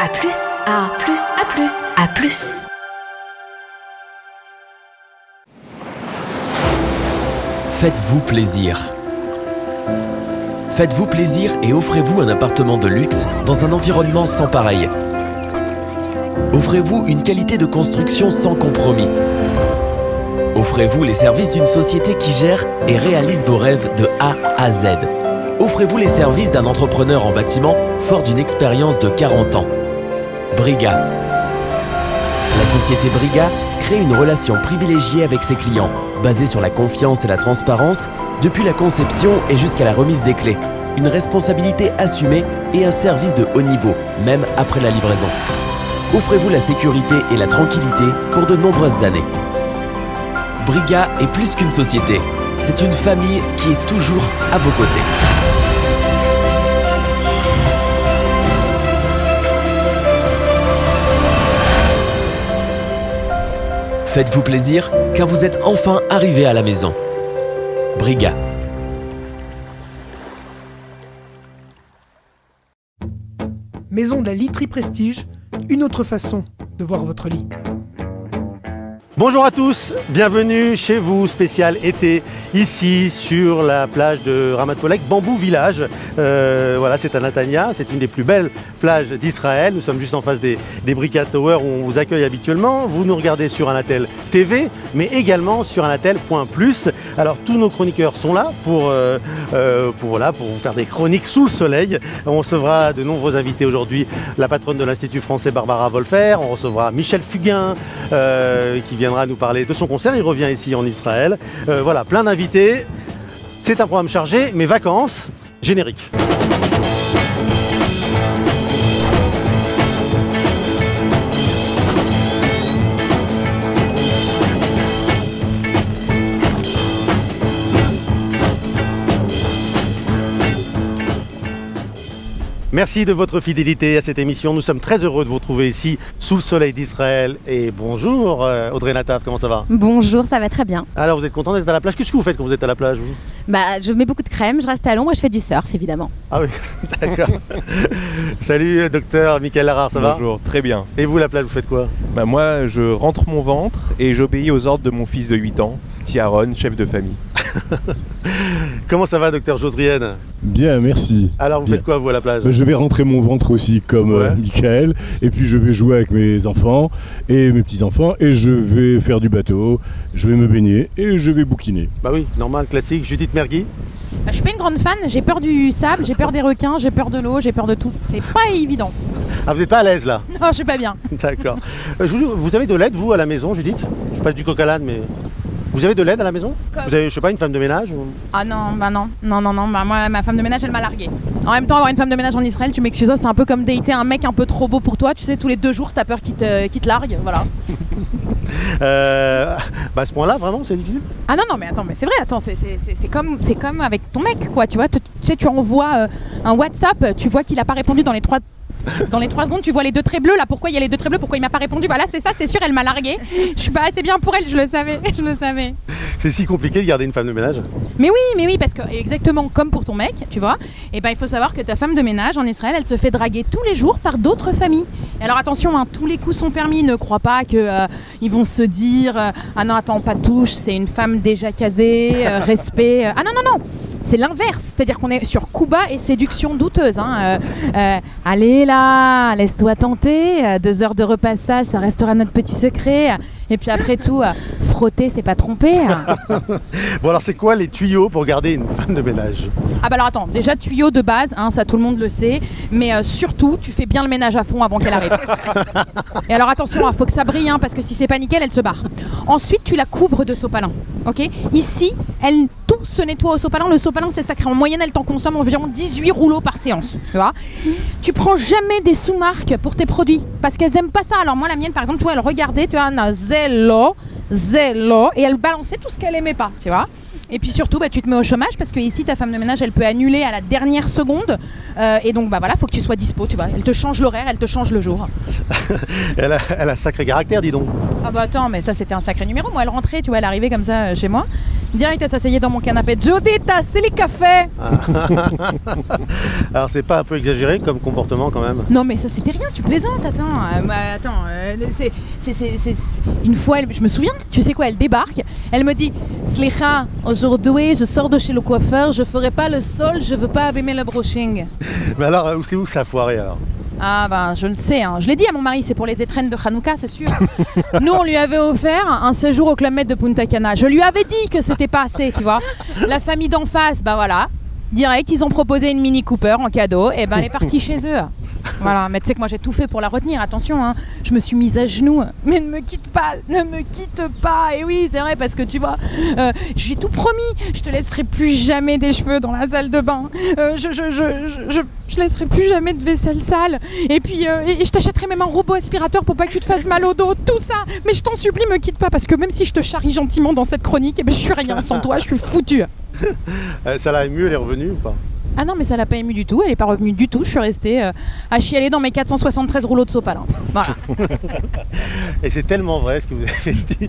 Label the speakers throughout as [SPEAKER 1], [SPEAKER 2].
[SPEAKER 1] À plus, à plus, à plus, à plus.
[SPEAKER 2] Faites-vous plaisir. Faites-vous plaisir et offrez-vous un appartement de luxe dans un environnement sans pareil. Offrez-vous une qualité de construction sans compromis. Offrez-vous les services d'une société qui gère et réalise vos rêves de A à Z. Offrez-vous les services d'un entrepreneur en bâtiment fort d'une expérience de 40 ans. Briga. La société Briga crée une relation privilégiée avec ses clients, basée sur la confiance et la transparence, depuis la conception et jusqu'à la remise des clés. Une responsabilité assumée et un service de haut niveau, même après la livraison. Offrez-vous la sécurité et la tranquillité pour de nombreuses années. Briga est plus qu'une société, c'est une famille qui est toujours à vos côtés. Faites-vous plaisir car vous êtes enfin arrivé à la maison. Briga.
[SPEAKER 3] Maison de la literie Prestige, une autre façon de voir votre lit.
[SPEAKER 4] Bonjour à tous, bienvenue chez vous, spécial été, ici sur la plage de Ramat Kolek, Bambou Village. Voilà, c'est à Natania, c'est une des plus belles plages d'Israël. Nous sommes juste en face des Briga Tower où on vous accueille habituellement. Vous nous regardez sur Anatel TV, mais également sur anatel.plus. Alors tous nos chroniqueurs sont là pour vous faire des chroniques sous le soleil. On recevra de nombreux invités aujourd'hui, la patronne de l'Institut français Barbara Wolfer, on recevra Michel Fugain qui viendra nous parler de son concert, il revient ici en Israël. Voilà, plein d'invités. C'est un programme chargé, mais vacances, générique. Merci de votre fidélité à cette émission. Nous sommes très heureux de vous retrouver ici, sous le soleil d'Israël. Et bonjour Audrey Nataf, comment ça va?
[SPEAKER 5] Bonjour, ça va très bien.
[SPEAKER 4] Alors vous êtes content d'être à la plage? Qu'est-ce que vous faites quand vous êtes à la plage vous?
[SPEAKER 5] Je mets beaucoup de crème, je reste à l'ombre et je fais du surf évidemment.
[SPEAKER 4] Ah oui, d'accord. Salut docteur Michael Larard, ça va?
[SPEAKER 6] Bonjour, très bien.
[SPEAKER 4] Et vous, la plage, vous faites quoi?
[SPEAKER 6] Moi, je rentre mon ventre et j'obéis aux ordres de mon fils de 8 ans, Tiaron, chef de famille.
[SPEAKER 4] Comment ça va docteur Josrienne?
[SPEAKER 7] Bien, merci.
[SPEAKER 4] Alors vous faites quoi vous à la plage?
[SPEAKER 7] Je vais rentrer mon ventre aussi comme Michael, et puis je vais jouer avec mes enfants et mes petits-enfants, et je vais faire du bateau, je vais me baigner et je vais bouquiner.
[SPEAKER 4] Bah oui, normal, classique. Judith Mergui?
[SPEAKER 8] Je suis pas une grande fan, j'ai peur du sable, j'ai peur des requins, j'ai peur de l'eau, j'ai peur de tout. C'est pas évident.
[SPEAKER 4] Ah, vous n'êtes pas à l'aise là?
[SPEAKER 8] Non, je suis pas bien.
[SPEAKER 4] D'accord. Vous avez de l'aide vous à la maison, Judith? Je passe du coq à l'âne, mais... Vous avez de l'aide à la maison? Vous avez, je sais pas, une femme de ménage ou...
[SPEAKER 8] Ah non, non. Moi, ma femme de ménage, elle m'a larguée. En même temps, avoir une femme de ménage en Israël, tu m'excuseras, c'est un peu comme dater un mec un peu trop beau pour toi. Tu sais, tous les 2 jours, t'as peur qu'il te largue, voilà.
[SPEAKER 4] À ce point-là, vraiment, c'est difficile?
[SPEAKER 8] Ah non, mais attends, mais c'est vrai, attends, c'est comme avec ton mec, quoi, tu vois. Tu sais, tu envoies un WhatsApp, tu vois qu'il a pas répondu dans les 3 secondes, tu vois les 2 traits bleus là, pourquoi il y a les 2 traits bleus, pourquoi il m'a pas répondu, voilà c'est ça, c'est sûr, elle m'a largué. Je suis pas assez bien pour elle, je le savais.
[SPEAKER 4] C'est si compliqué de garder une femme de ménage?
[SPEAKER 8] Mais oui, parce que exactement comme pour ton mec, tu vois, et il faut savoir que ta femme de ménage en Israël, elle se fait draguer tous les jours par d'autres familles. Et alors attention, tous les coups sont permis, ne crois pas que ils vont se dire ah non attends, pas de touche, c'est une femme déjà casée, respect. Ah non. C'est l'inverse, c'est-à-dire qu'on est sur Cuba et séduction douteuse. Allez là, laisse-toi tenter, 2 heures de repassage, ça restera notre petit secret. Et puis après tout, frotter, c'est pas tromper.
[SPEAKER 4] Bon alors c'est quoi les tuyaux pour garder une femme de ménage?
[SPEAKER 8] Ah bah alors attends, déjà tuyau de base, ça tout le monde le sait, mais surtout tu fais bien le ménage à fond avant qu'elle arrive. Et alors attention, faut que ça brille, parce que si c'est pas nickel, elle se barre. Ensuite tu la couvres de sopalin, ok? Ici, tout se nettoie au sopalin. Le sopalin c'est sacré, en moyenne elle t'en consomme environ 18 rouleaux par séance, tu vois. Tu prends jamais des sous-marques pour tes produits, parce qu'elles aiment pas ça. Alors moi la mienne par exemple, tu vois, elle regardait, tu vois, zélo, et elle balançait tout ce qu'elle aimait pas, tu vois. Et puis surtout, tu te mets au chômage parce que ici, ta femme de ménage, elle peut annuler à la dernière seconde. Et donc, voilà, faut que tu sois dispo, tu vois. Elle te change l'horaire, elle te change le jour.
[SPEAKER 4] Elle a un sacré caractère, dis donc.
[SPEAKER 8] Ah bah attends, mais ça, c'était un sacré numéro. Moi, elle rentrait, tu vois, elle arrivait comme ça chez moi. Direct, elle s'asseyait dans mon canapé. Jodita, c'est les cafés.
[SPEAKER 4] Alors c'est pas un peu exagéré comme comportement quand même?
[SPEAKER 8] Non mais ça c'était rien, tu plaisantes, attends. Une fois, je me souviens, tu sais quoi, elle débarque, elle me dit « Slicha, aujourd'hui je sors de chez le coiffeur, je ferai pas le sol, je veux pas abîmer le brushing. »
[SPEAKER 4] Mais alors, c'est où que ça a foiré alors?
[SPEAKER 8] Ah ben je le sais, hein. Je l'ai dit à mon mari, c'est pour les étrennes de Hanouka, c'est sûr. Nous on lui avait offert un séjour au Club Med de Punta Cana. Je lui avais dit que c'était pas assez, tu vois. La famille d'en face, bah voilà, direct, ils ont proposé une Mini Cooper en cadeau, et ben elle est partie chez eux. Voilà, mais tu sais que moi j'ai tout fait pour la retenir, attention, hein. Je me suis mise à genoux. Mais ne me quitte pas, ne me quitte pas. Et oui, c'est vrai, parce que tu vois, j'ai tout promis, je te laisserai plus jamais des cheveux dans la salle de bain. Je laisserai plus jamais de vaisselle sale. Et puis, et je t'achèterai même un robot aspirateur pour pas que tu te fasses mal au dos, tout ça. Mais je t'en supplie, me quitte pas, parce que même si je te charrie gentiment dans cette chronique, eh ben, je suis rien sans toi, je suis foutue.
[SPEAKER 4] Ça l'a ému, elle est revenue ou pas?
[SPEAKER 8] Ah non, mais ça l'a pas ému du tout, elle est pas revenue du tout, je suis restée à chialer dans mes 473 rouleaux de sopalin. Voilà.
[SPEAKER 4] Et c'est tellement vrai ce que vous avez dit.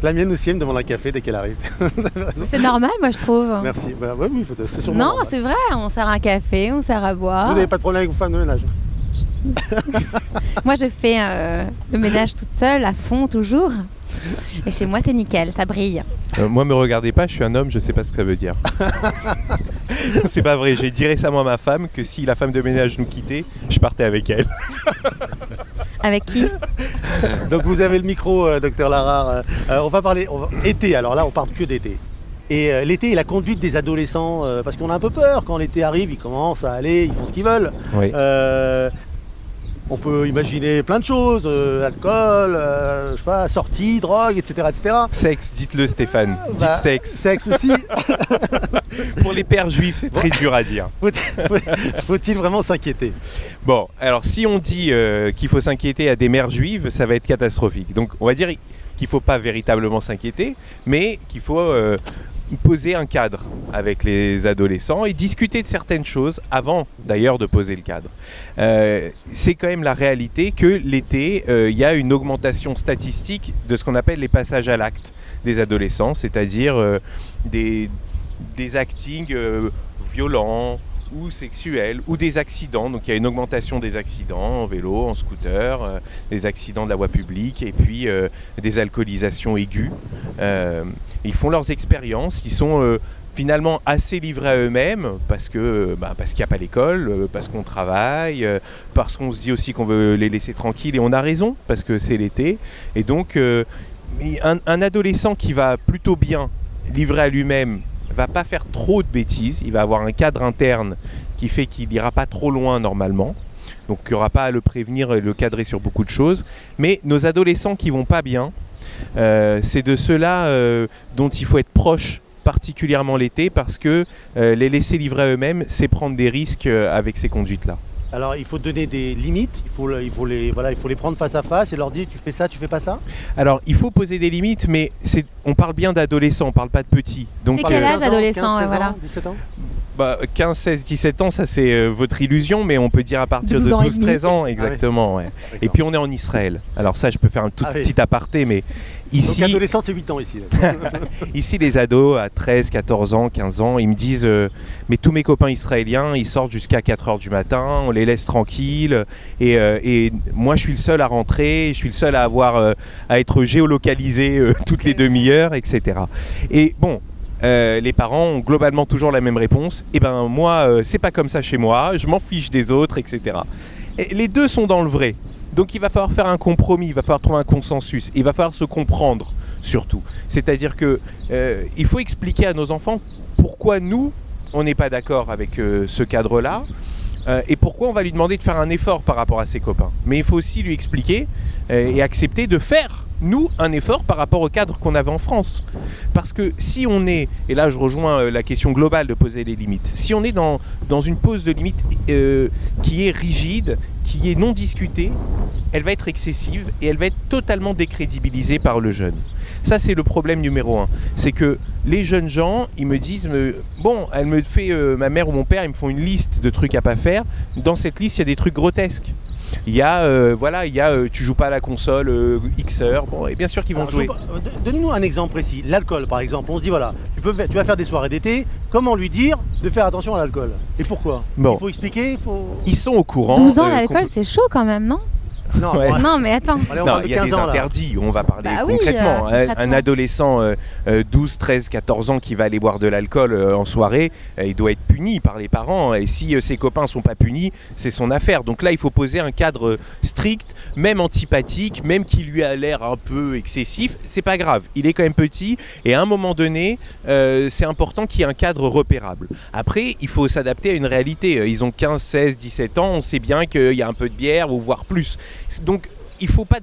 [SPEAKER 4] La mienne aussi, elle me demande un café dès qu'elle arrive.
[SPEAKER 5] C'est normal, moi, je trouve.
[SPEAKER 4] Merci. Bah, oui, c'est sûrement
[SPEAKER 5] Non,
[SPEAKER 4] normal.
[SPEAKER 5] c'est vrai, on sert un café, on sert à boire.
[SPEAKER 4] Vous n'avez pas de problème avec vos femmes de ménage?
[SPEAKER 5] Moi, je fais le ménage toute seule, à fond, toujours. Et chez moi, c'est nickel, ça brille.
[SPEAKER 6] Moi, me regardez pas, je suis un homme, je sais pas ce que ça veut dire. C'est pas vrai, j'ai dit récemment à ma femme que si la femme de ménage nous quittait, je partais avec elle.
[SPEAKER 5] Avec qui?
[SPEAKER 4] Donc vous avez le micro, docteur Larare. On va parler été, alors là on parle que d'été. Et l'été et la conduite des adolescents, parce qu'on a un peu peur quand l'été arrive, ils commencent à aller, ils font ce qu'ils veulent.
[SPEAKER 6] Oui.
[SPEAKER 4] On peut imaginer plein de choses, alcool, je sais pas, sortie, drogue, etc., etc.
[SPEAKER 6] Sexe, dites-le Stéphane, dites sexe.
[SPEAKER 4] Sexe aussi.
[SPEAKER 6] Pour les pères juifs, c'est très dur à dire.
[SPEAKER 4] Faut-il vraiment s'inquiéter?
[SPEAKER 6] Bon, alors si on dit qu'il faut s'inquiéter à des mères juives, ça va être catastrophique. Donc on va dire qu'il ne faut pas véritablement s'inquiéter, mais qu'il faut poser un cadre avec les adolescents et discuter de certaines choses avant d'ailleurs de poser le cadre. C'est quand même la réalité que l'été, il y a une augmentation statistique de ce qu'on appelle les passages à l'acte des adolescents, c'est-à-dire des actings violents ou sexuels ou des accidents. Donc il y a une augmentation des accidents en vélo, en scooter, des accidents de la voie publique et puis des alcoolisations aiguës. Ils font leurs expériences, ils sont finalement assez livrés à eux-mêmes parce qu'il n'y a pas l'école, parce qu'on travaille, parce qu'on se dit aussi qu'on veut les laisser tranquilles et on a raison parce que c'est l'été. Et donc un adolescent qui va plutôt bien livré à lui-même va pas faire trop de bêtises, il va avoir un cadre interne qui fait qu'il n'ira pas trop loin normalement. Donc il n'y aura pas à le prévenir et le cadrer sur beaucoup de choses. Mais nos adolescents qui vont pas bien, c'est de ceux-là dont il faut être proche, particulièrement l'été, parce que les laisser livrer à eux-mêmes, c'est prendre des risques avec ces conduites-là.
[SPEAKER 4] Alors il faut donner des limites, il faut les prendre face à face et leur dire tu fais ça, tu fais pas ça.
[SPEAKER 6] Alors il faut poser des limites, mais on parle bien d'adolescents, on parle pas de petits.
[SPEAKER 5] C'est quel âge adolescent,
[SPEAKER 4] 15,
[SPEAKER 5] voilà.
[SPEAKER 4] 17 ans
[SPEAKER 6] 15, 16, 17 ans, ça c'est votre illusion, mais on peut dire à partir de 12, 13 ans, exactement. Ouais. Et puis on est en Israël. Alors ça, je peux faire un tout petit aparté, mais ici...
[SPEAKER 4] Donc adolescent, c'est 8 ans ici.
[SPEAKER 6] Ici, les ados à 13, 14 ans, 15 ans, ils me disent mais tous mes copains israéliens, ils sortent jusqu'à 4h du matin, on les laisse tranquilles, et moi je suis le seul à rentrer, je suis le seul à à être géolocalisé toutes les demi-heures, etc. Et bon... les parents ont globalement toujours la même réponse. Et ben moi, c'est pas comme ça chez moi, je m'en fiche des autres, etc. Et les deux sont dans le vrai. Donc il va falloir faire un compromis, il va falloir trouver un consensus, il va falloir se comprendre surtout. C'est-à-dire que il faut expliquer à nos enfants pourquoi nous, on n'est pas d'accord avec ce cadre-là. Et pourquoi on va lui demander de faire un effort par rapport à ses copains. Mais il faut aussi lui expliquer et accepter de faire, nous, un effort par rapport au cadre qu'on avait en France. Parce que si on est, et là je rejoins la question globale de poser les limites, si on est dans une pose de limite qui est rigide, qui est non discutée, elle va être excessive et elle va être totalement décrédibilisée par le jeune. Ça, c'est le problème numéro 1. C'est que les jeunes gens, ils me disent bon, elle me fait, ma mère ou mon père, ils me font une liste de trucs à pas faire. Dans cette liste, il y a des trucs grotesques. Il y a, tu joues pas à la console X heures, bon, et bien sûr qu'ils vont
[SPEAKER 4] Alors,
[SPEAKER 6] jouer.
[SPEAKER 4] Donnez-nous un exemple précis. L'alcool, par exemple. On se dit, voilà, tu vas faire des soirées d'été. Comment lui dire de faire attention à l'alcool? Et pourquoi?
[SPEAKER 6] Bon.
[SPEAKER 4] Il faut expliquer,
[SPEAKER 6] Ils sont au courant.
[SPEAKER 5] 12 ans, l'alcool, c'est chaud quand même, non?
[SPEAKER 4] Non,
[SPEAKER 6] Ouais.
[SPEAKER 5] Non, mais attends.
[SPEAKER 4] allez, on
[SPEAKER 6] Non,
[SPEAKER 4] parle de
[SPEAKER 6] il y a
[SPEAKER 4] 15
[SPEAKER 6] des
[SPEAKER 4] ans, là.
[SPEAKER 6] interdits, on va parler
[SPEAKER 5] Bah oui,
[SPEAKER 6] concrètement.
[SPEAKER 5] concrètement.
[SPEAKER 6] Un adolescent 12, 13, 14 ans qui va aller boire de l'alcool en soirée, il doit être puni par les parents. Et si ses copains sont pas punis, c'est son affaire. Donc là, il faut poser un cadre strict, même antipathique, même qui lui a l'air un peu excessif. C'est pas grave, il est quand même petit. Et à un moment donné, c'est important qu'il y ait un cadre repérable. Après, il faut s'adapter à une réalité. Ils ont 15, 16, 17 ans, on sait bien qu'il y a un peu de bière ou voire plus. Donc, il ne faut pas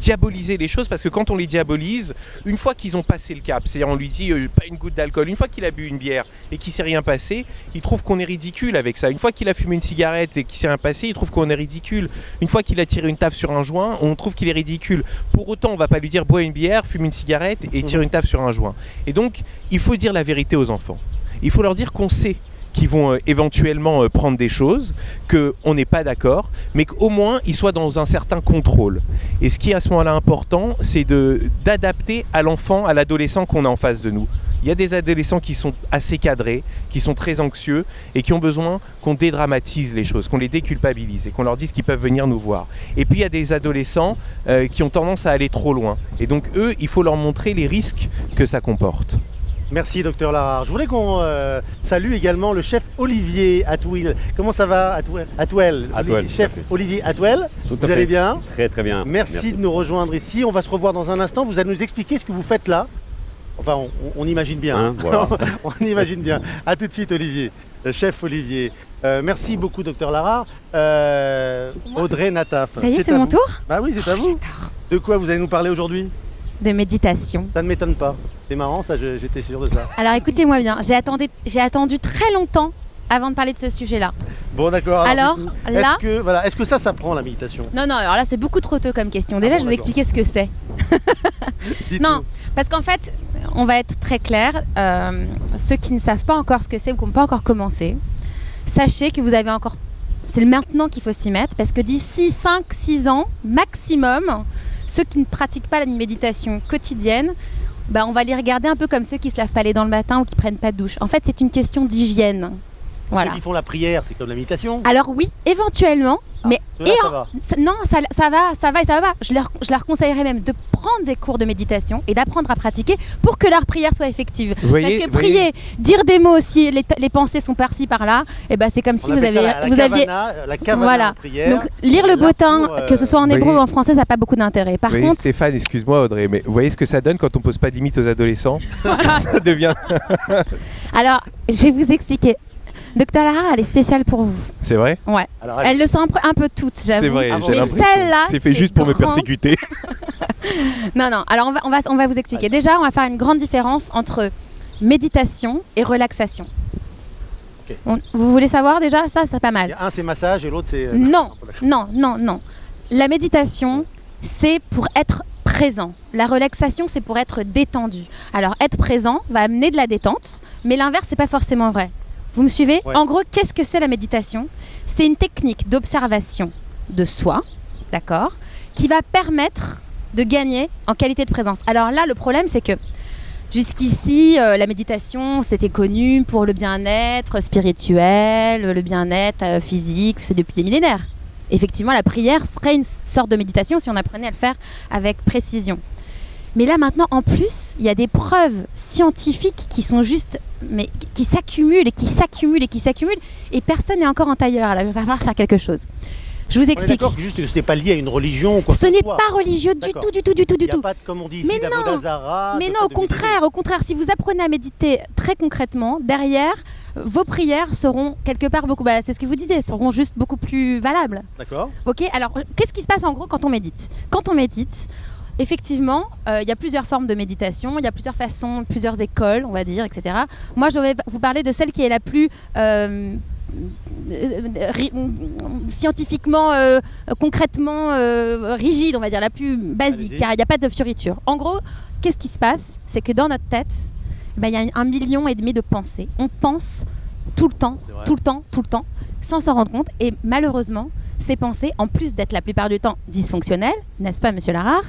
[SPEAKER 6] diaboliser les choses parce que quand on les diabolise, une fois qu'ils ont passé le cap, c'est-à-dire on lui dit pas une goutte d'alcool, une fois qu'il a bu une bière et qu'il ne s'est rien passé, il trouve qu'on est ridicule avec ça. Une fois qu'il a fumé une cigarette et qu'il ne s'est rien passé, il trouve qu'on est ridicule. Une fois qu'il a tiré une taffe sur un joint, on trouve qu'il est ridicule. Pour autant, on ne va pas lui dire bois une bière, fume une cigarette et tire une taffe sur un joint. Et donc, il faut dire la vérité aux enfants. Il faut leur dire qu'on sait qui vont éventuellement prendre des choses, qu'on n'est pas d'accord, mais qu'au moins ils soient dans un certain contrôle. Et ce qui est à ce moment-là important, c'est d'adapter à l'enfant, à l'adolescent qu'on a en face de nous. Il y a des adolescents qui sont assez cadrés, qui sont très anxieux et qui ont besoin qu'on dédramatise les choses, qu'on les déculpabilise et qu'on leur dise qu'ils peuvent venir nous voir. Et puis il y a des adolescents qui ont tendance à aller trop loin. Et donc eux, il faut leur montrer les risques que ça comporte.
[SPEAKER 4] Merci, docteur Larare. Je voulais qu'on salue également le chef Olivier Atwell. Comment ça va, Atwell, chef Olivier Atwell. Vous allez bien?
[SPEAKER 9] Très très bien.
[SPEAKER 4] Merci de nous rejoindre ici. On va se revoir dans un instant. Vous allez nous expliquer ce que vous faites là. Enfin, on imagine bien.
[SPEAKER 9] Hein, voilà.
[SPEAKER 4] On imagine bien. À tout de suite, Olivier. Le chef Olivier. Merci beaucoup, docteur Larare. Audrey Nataf.
[SPEAKER 5] Ça y est, c'est
[SPEAKER 4] à
[SPEAKER 5] mon
[SPEAKER 4] vous.
[SPEAKER 5] tour?
[SPEAKER 4] Bah oui, c'est à vous.
[SPEAKER 5] J'adore.
[SPEAKER 4] De quoi vous allez nous parler aujourd'hui?
[SPEAKER 5] De méditation.
[SPEAKER 4] Ça ne m'étonne pas. C'est marrant, ça, j'étais sûr de ça.
[SPEAKER 5] Alors écoutez-moi bien, j'ai attendu très longtemps avant de parler de ce sujet-là.
[SPEAKER 4] Bon, d'accord.
[SPEAKER 5] Alors,
[SPEAKER 4] du coup,
[SPEAKER 5] là...
[SPEAKER 4] Est-ce que ça s'apprend la méditation?
[SPEAKER 5] Non, alors là c'est beaucoup trop tôt comme question. Déjà,
[SPEAKER 4] bon,
[SPEAKER 5] je vais vous
[SPEAKER 4] d'accord.
[SPEAKER 5] expliquer ce que c'est.
[SPEAKER 4] Dites-nous.
[SPEAKER 5] Non, parce qu'en fait, on va être très clair. Ceux qui ne savent pas encore ce que c'est ou qui n'ont pas encore commencé, sachez que vous avez encore... C'est maintenant qu'il faut s'y mettre, parce que d'ici 5-6 ans, maximum, ceux qui ne pratiquent pas la méditation quotidienne, on va les regarder un peu comme ceux qui se lavent pas les dents le matin ou qui prennent pas de douche. En fait, c'est une question d'hygiène. Voilà.
[SPEAKER 4] Ceux qui font la prière, c'est comme la méditation?
[SPEAKER 5] Alors oui, éventuellement, mais
[SPEAKER 4] ceux-là, ça va.
[SPEAKER 5] non, ça va. Je leur conseillerais même de prendre des cours de méditation et d'apprendre à pratiquer pour que leur prière soit effective.
[SPEAKER 6] Voyez,
[SPEAKER 5] Parce que prier, dire des mots aussi, les pensées sont par-ci par-là, et c'est comme si
[SPEAKER 4] On
[SPEAKER 5] vous
[SPEAKER 4] appelle ça
[SPEAKER 5] aviez,
[SPEAKER 4] la kavana
[SPEAKER 5] voilà.
[SPEAKER 4] en prière.
[SPEAKER 5] Donc lire le botin, que ce soit en hébreu
[SPEAKER 6] voyez-
[SPEAKER 5] ou en français, ça n'a pas beaucoup d'intérêt. Par
[SPEAKER 6] Vous voyez,
[SPEAKER 5] contre,
[SPEAKER 6] Stéphane, excuse-moi Audrey, mais vous voyez ce que ça donne quand on pose pas de limites aux adolescents? Ça devient...
[SPEAKER 5] alors je vais vous expliquer. Docteur Lara, elle est spéciale pour vous.
[SPEAKER 6] C'est vrai?
[SPEAKER 5] Ouais.
[SPEAKER 4] Alors,
[SPEAKER 5] Elle le sent un peu toutes, j'avoue.
[SPEAKER 6] C'est vrai, j'ai
[SPEAKER 5] Mais
[SPEAKER 6] l'impression.
[SPEAKER 5] celle-là,
[SPEAKER 6] C'est fait juste pour me
[SPEAKER 5] grand.
[SPEAKER 6] persécuter.
[SPEAKER 5] Non. Alors on va vous expliquer. Déjà, on va faire une grande différence entre méditation et relaxation.
[SPEAKER 4] Ok.
[SPEAKER 5] Vous voulez savoir déjà? Ça, c'est pas
[SPEAKER 4] il y
[SPEAKER 5] mal.
[SPEAKER 4] a un c'est massage et l'autre c'est...
[SPEAKER 5] Non. La méditation, c'est pour être présent. La relaxation, c'est pour être détendu. Alors, être présent va amener de la détente, mais l'inverse, c'est pas forcément vrai. Vous me suivez?
[SPEAKER 4] Ouais.
[SPEAKER 5] En gros, qu'est-ce que c'est la méditation? C'est une technique d'observation de soi, d'accord, qui va permettre de gagner en qualité de présence. Alors là, le problème, c'est que jusqu'ici, la méditation, c'était connu pour le bien-être spirituel, le bien-être physique, c'est depuis des millénaires. Effectivement, la prière serait une sorte de méditation si on apprenait à le faire avec précision. Mais là maintenant, en plus, il y a des preuves scientifiques qui sont juste, mais qui s'accumulent et qui s'accumulent et qui s'accumulent, et personne n'est encore en tailleur. Là, il va falloir faire quelque chose. Je vous
[SPEAKER 4] On est
[SPEAKER 5] explique.
[SPEAKER 4] d'accord que juste que c'est pas lié à une religion ou quoi que
[SPEAKER 5] Ce
[SPEAKER 4] ce
[SPEAKER 5] n'est
[SPEAKER 4] soit.
[SPEAKER 5] pas religieux du
[SPEAKER 4] D'accord.
[SPEAKER 5] tout.
[SPEAKER 4] Il n'y a pas de, comme on dit ici,
[SPEAKER 5] Mais
[SPEAKER 4] d'Avodazara.
[SPEAKER 5] Mais non, au contraire, si vous apprenez à méditer très concrètement, derrière, vos prières seront quelque part beaucoup, c'est ce que vous disiez, seront juste beaucoup plus valables.
[SPEAKER 4] D'accord.
[SPEAKER 5] Ok, alors qu'est-ce qui se passe en gros quand on médite? Quand on médite, effectivement, il y a plusieurs formes de méditation, il y a plusieurs façons, plusieurs écoles, on va dire, etc. Moi, je vais vous parler de celle qui est la plus scientifiquement, concrètement rigide, on va dire, la plus basique,
[SPEAKER 4] Allez-y.
[SPEAKER 5] car il n'y a pas de fioriture. En gros, qu'est-ce qui se passe? C'est que dans notre tête, il y a 1,5 million de pensées. On pense tout le temps,
[SPEAKER 4] C'est vrai.
[SPEAKER 5] tout le temps, sans s'en rendre compte. Et malheureusement, ces pensées, en plus d'être la plupart du temps dysfonctionnelles, n'est-ce pas, monsieur Larare?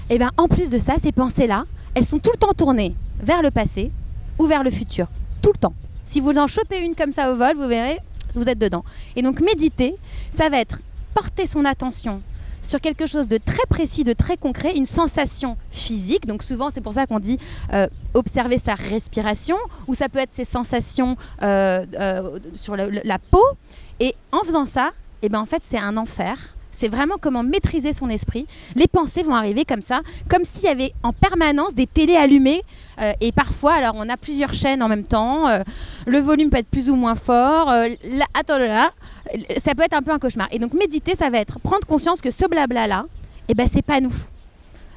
[SPEAKER 5] Et bien, en plus de ça, ces pensées-là, elles sont tout le temps tournées vers le passé ou vers le futur. Tout le temps. Si vous en chopez une comme ça au vol, vous verrez, vous êtes dedans. Et donc, méditer, ça va être porter son attention sur quelque chose de très précis, de très concret, une sensation physique. Donc souvent, c'est pour ça qu'on dit observer sa respiration, ou ça peut être ses sensations sur la peau. Et en faisant ça, eh ben, en fait, c'est un enfer. C'est vraiment comment maîtriser son esprit. Les pensées vont arriver comme ça, comme s'il y avait en permanence des télés allumées. Et parfois, alors on a plusieurs chaînes en même temps. Le volume peut être plus ou moins fort. Ça peut être un peu un cauchemar. Et donc méditer, ça va être prendre conscience que ce blabla-là, eh ben, c'est pas nous.